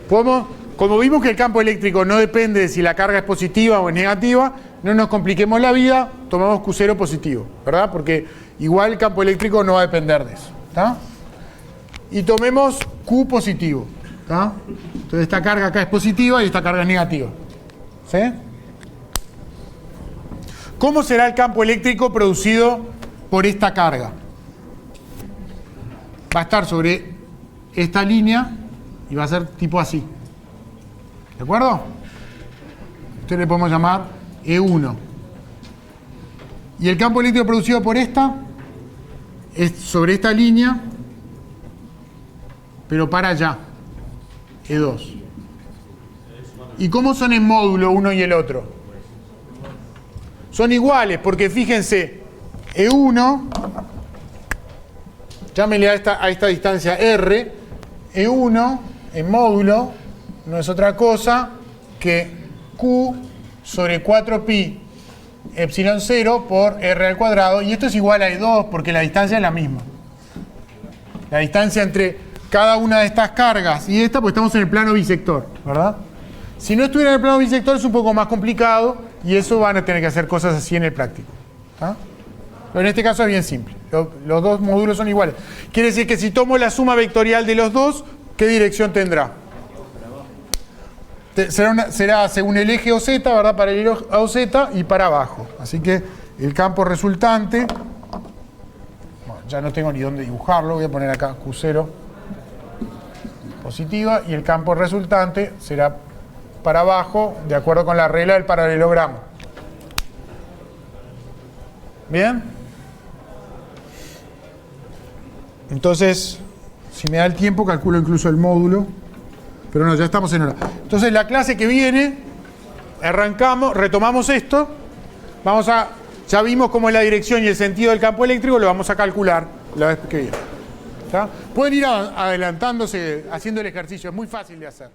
como vimos que el campo eléctrico no depende de si la carga es positiva o es negativa, no nos compliquemos la vida, tomamos Q0 positivo, ¿verdad? Porque igual el campo eléctrico no va a depender de eso, ¿está? Y tomemos Q positivo, ¿está? Entonces esta carga acá es positiva y esta carga es negativa, ¿sí? ¿Cómo será el campo eléctrico producido por esta carga? Va a estar sobre esta línea y va a ser tipo así. ¿De acuerdo? Esto le podemos llamar E1. Y el campo eléctrico producido por esta es sobre esta línea, pero para allá. E2. ¿Y cómo son en módulo uno y el otro? Son iguales, porque fíjense, E1, llámenle a esta distancia R, E1 en módulo no es otra cosa que Q sobre 4pi epsilon 0 por R al cuadrado, y esto es igual a E2 porque la distancia es la misma. La distancia entre cada una de estas cargas y esta, pues estamos en el plano bisector, ¿verdad? Si no estuviera en el plano bisector es un poco más complicado y eso van a tener que hacer cosas así en el práctico. ¿Ah? Pero en este caso es bien simple. Los dos módulos son iguales. Quiere decir que si tomo la suma vectorial de los dos, ¿qué dirección tendrá? Será según el eje OZ, ¿verdad? Paralelo a OZ y para abajo. Así que el campo resultante ya no tengo ni dónde dibujarlo, voy a poner acá Q0 positiva y el campo resultante será para abajo de acuerdo con la regla del paralelogramo. ¿Bien? Entonces, si me da el tiempo, calculo incluso el módulo. Pero no, ya estamos en hora. Entonces, la clase que viene, arrancamos, retomamos esto. Ya vimos cómo es la dirección y el sentido del campo eléctrico, lo vamos a calcular la vez que viene. ¿Está? Pueden ir adelantándose, haciendo el ejercicio, es muy fácil de hacer.